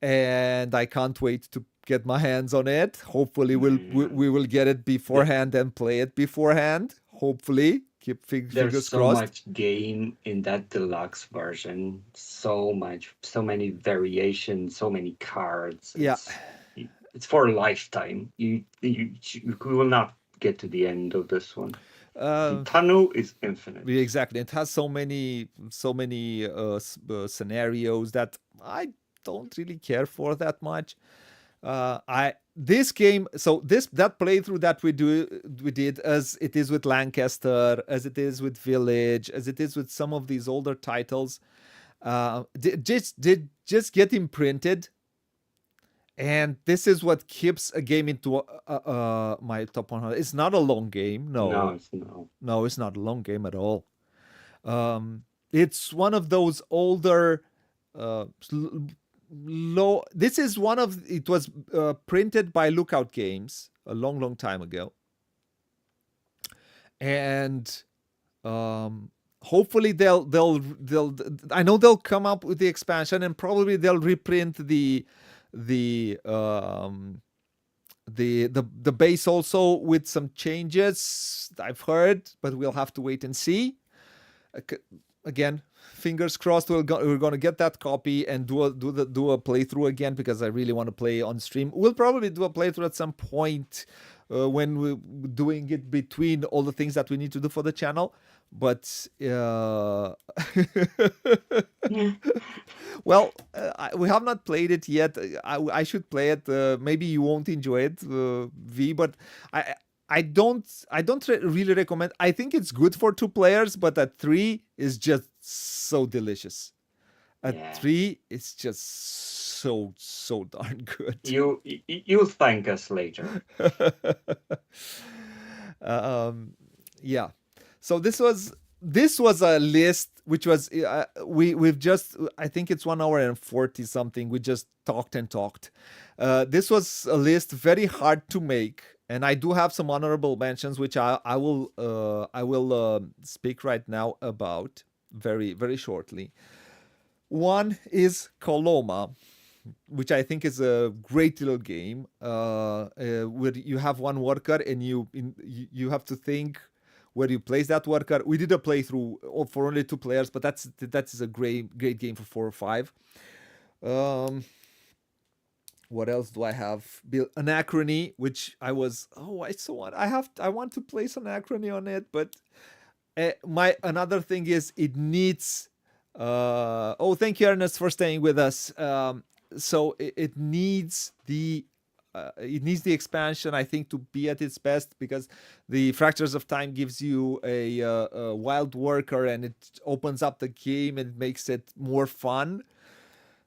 And I can't wait to get my hands on it. Hopefully we will get it beforehand and play it beforehand. Hopefully. Keep fingers so crossed. much game in that deluxe version. So many variations, so many cards. Yeah. It's for a lifetime. You will not get to the end of this one. Tanu is infinite. Exactly. It has so many scenarios that I don't really care for that much. This game, so that playthrough that we did, as it is with Lancaster, as it is with Village, as it is with some of these older titles, did just get imprinted. And this is what keeps a game into my top 100. It's not a long game. No, it's not a long game at all. It's one of those older, low. This is one of. It was printed by Lookout Games a long, long time ago, and hopefully they'll. I know they'll come up with the expansion, and probably they'll reprint the base also with some changes, I've heard, but we'll have to wait and see. Again, fingers crossed we're going to get that copy and do a playthrough again, because I really want to play on stream. We'll probably do a playthrough at some point when we're doing it between all the things that we need to do for the channel. But well, we have not played it yet. I should play it. Maybe you won't enjoy it, V, but I don't really recommend. I think it's good for 2 players, but at 3 is just so delicious. At 3, it's just so darn good. You'll thank us later. Yeah. So this was a list which was we've just, I think it's 1 hour and 40 something. We just talked and talked. This was a list very hard to make, and I do have some honorable mentions which I will speak right now about very, very shortly. One is Coloma. which I think is a great little game, where you have one worker and you have to think where you place that worker. We did a playthrough for only 2 players, but that is a great game for 4 or 5. Um, what else do I have? Anachrony, which I want to place Anachrony on it, but my another thing is it needs. Thank you, Ernest, for staying with us. So it needs the expansion, I think, to be at its best, because the Fractures of Time gives you a wild worker, and it opens up the game and makes it more fun.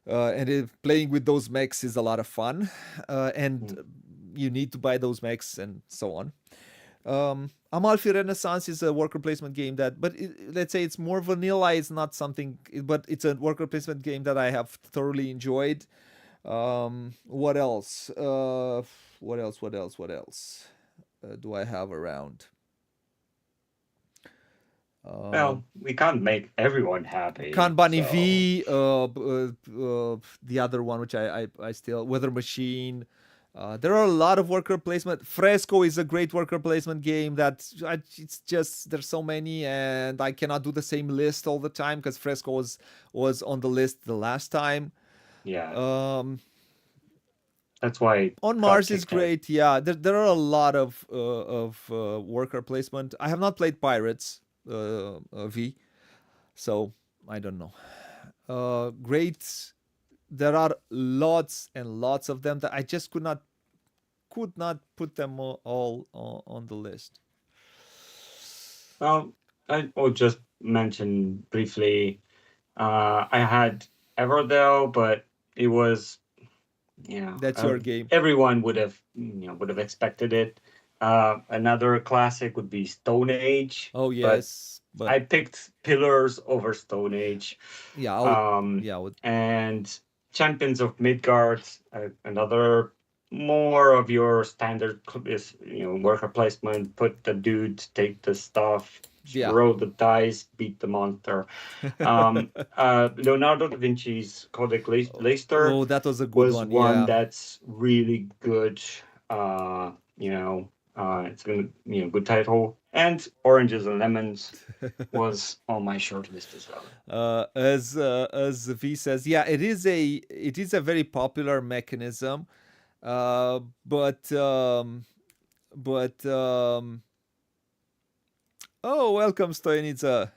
Playing with those mechs is a lot of fun, and you need to buy those mechs and so on. Amalfi Renaissance is a worker placement game let's say it's more vanilla. It's not something, but it's a worker placement game that I have thoroughly enjoyed. What else? What else do I have around? Well, we can't make everyone happy. Kanban so- V, the other one, which I still, Weather Machine. There are a lot of worker placement. Fresco is a great worker placement game it's just, there's so many, and I cannot do the same list all the time because Fresco was on the list the last time. Yeah, that's why it On got Mars is kicked out. great. Yeah, there are a lot of worker placement. I have not played Pirates V, so I don't know. Great. There are lots and lots of them that I just could not put them all on the list. Well, I will just mention briefly. I had Everdell, but it was, That's your game. Everyone would have expected it. Another classic would be Stone Age. Oh yes, but I picked Pillars over Stone Age. yeah, And Champions of Midgard, another more of your standard worker placement. Put the dude, take the stuff, roll the dice, beat the monster. Leonardo da Vinci's Codex Leicester. Oh, that was a good one. Yeah, that's really good. It's gonna good title. And Oranges and Lemons was on my short list as well. As V says, yeah, it is a very popular mechanism, but oh, welcome, Stojanica.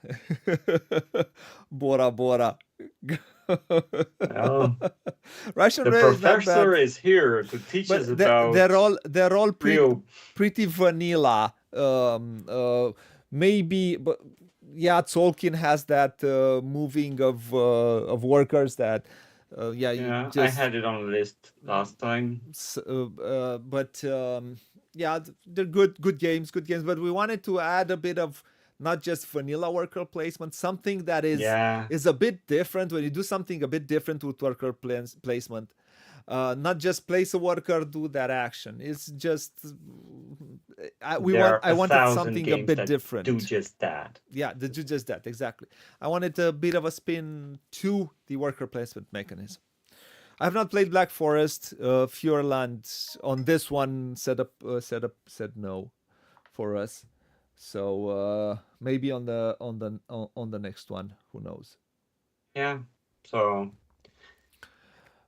Bora. Well, Russian the Red is not professor bad, is here to teach but us about they're all real. pretty vanilla. Maybe, but yeah, Tolkien has that moving of workers that Yeah, just, I had it on the list last time. but yeah, they're good games, but we wanted to add a bit of not just vanilla worker placement, something that is a bit different. When you do something a bit different with worker placement, not just place a worker, do that action. It's just I wanted something a bit different. Do just that. Yeah, do just that, exactly. I wanted a bit of a spin to the worker placement mechanism. I have not played Black Forest. Fjordland on this one said no for us. So maybe on the next one, who knows? Yeah. So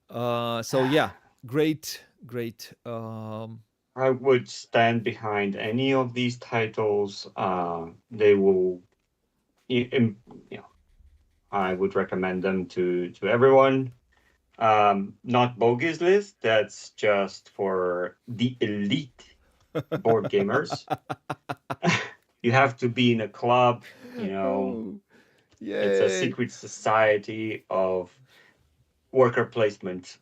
yeah, great. I would stand behind any of these titles. They will, I would recommend them to everyone. Not Bogey's list. That's just for the elite board gamers. You have to be in a club, It's a secret society of worker placement.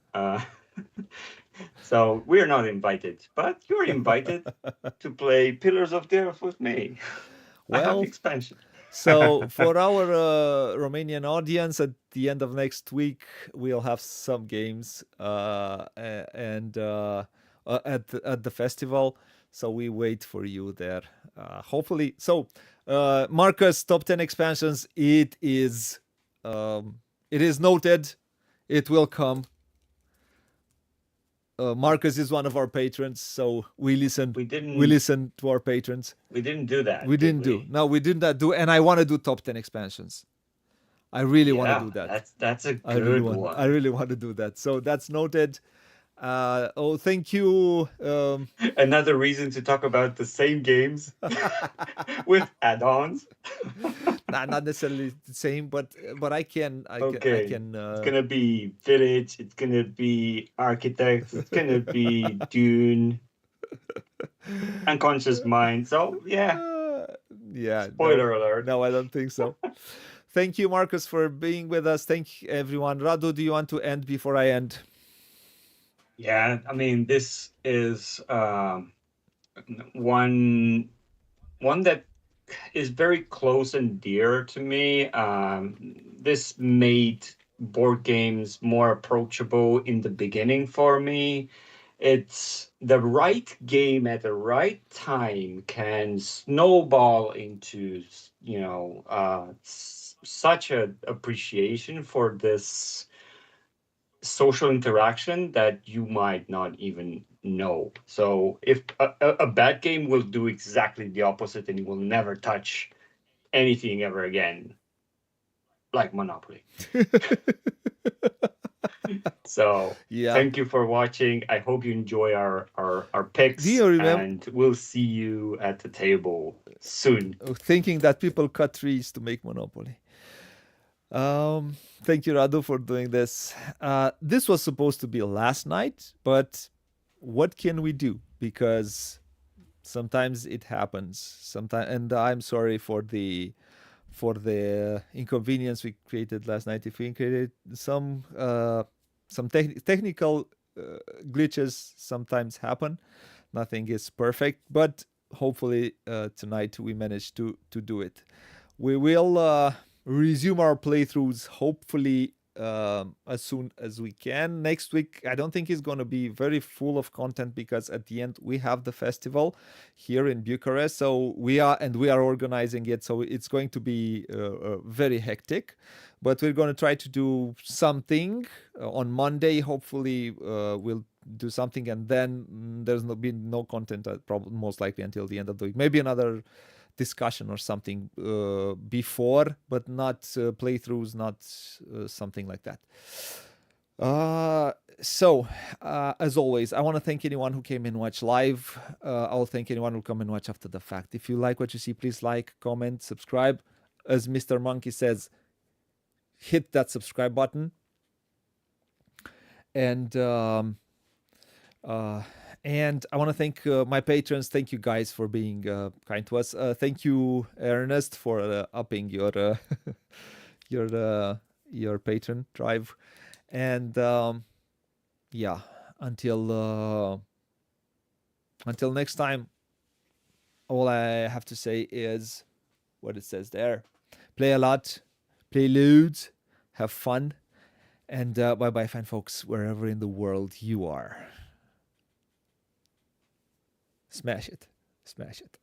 So we're not invited, but you're invited to play Pillars of the Earth with me. I have the expansion. So for our Romanian audience, at the end of next week, we'll have some games and at the festival. So we wait for you there. Hopefully. So Marcus, top 10 expansions. It is noted. It will come. Marcus is one of our patrons, so we listen. We We didn't listen to our patrons. we didn't do that, We did didn't do. we? No, we did not do. And I want to do top 10 expansions. I really want to Yeah, do that. that's a I really good want. I one. really want to do that. So that's noted. Oh, thank you. Another reason to talk about the same games with add-ons. Not necessarily the same, but I can. I Okay, can. it's gonna be Village, it's gonna be Architects, it's gonna be Dune, Unconscious Mind. So yeah, Yeah. spoiler alert. No, I don't think so. Thank you, Marcus, for being with us. Thank everyone. Radu, do you want to end before I end? Yeah, I mean, this is one that is very close and dear to me. This made board games more approachable in the beginning for me. It's the right game at the right time can snowball into, such a appreciation for this social interaction that you might not even know. So if a bad game will do exactly the opposite and you will never touch anything ever again, like Monopoly. So Yeah. thank you for watching. I hope you enjoy our picks, Do you remember and we'll see you at the table soon. thinking that people cut trees to make Monopoly? Thank you, Radu, for doing this. This was supposed to be last night, but what can we do? Because sometimes it happens. Sometimes, and I'm sorry for the inconvenience we created last night. If we created some technical glitches, sometimes happen. Nothing is perfect, but hopefully tonight we managed to do it. We will resume our playthroughs hopefully as soon as we can. Next week, I don't think it's going to be very full of content because at the end we have the festival here in Bucharest. So we are organizing it. So it's going to be very hectic, but we're going to try to do something on Monday. Hopefully, we'll do something, and then there's no content probably most likely until the end of the week. Maybe another discussion or something before, but not playthroughs, not something like that. So as always, I want to thank anyone who came and watched live. I'll thank anyone who come and watch after the fact. If you like what you see, please like, comment, subscribe. As Mr. Monkey says, hit that subscribe button. And I want to thank my patrons. Thank you guys for being kind to us. Thank you, Ernest, for upping your your patron drive. And yeah, until next time, all I have to say is what it says there: play a lot, play loads, have fun, and bye bye, fine folks, wherever in the world you are. Smash it. Smash it.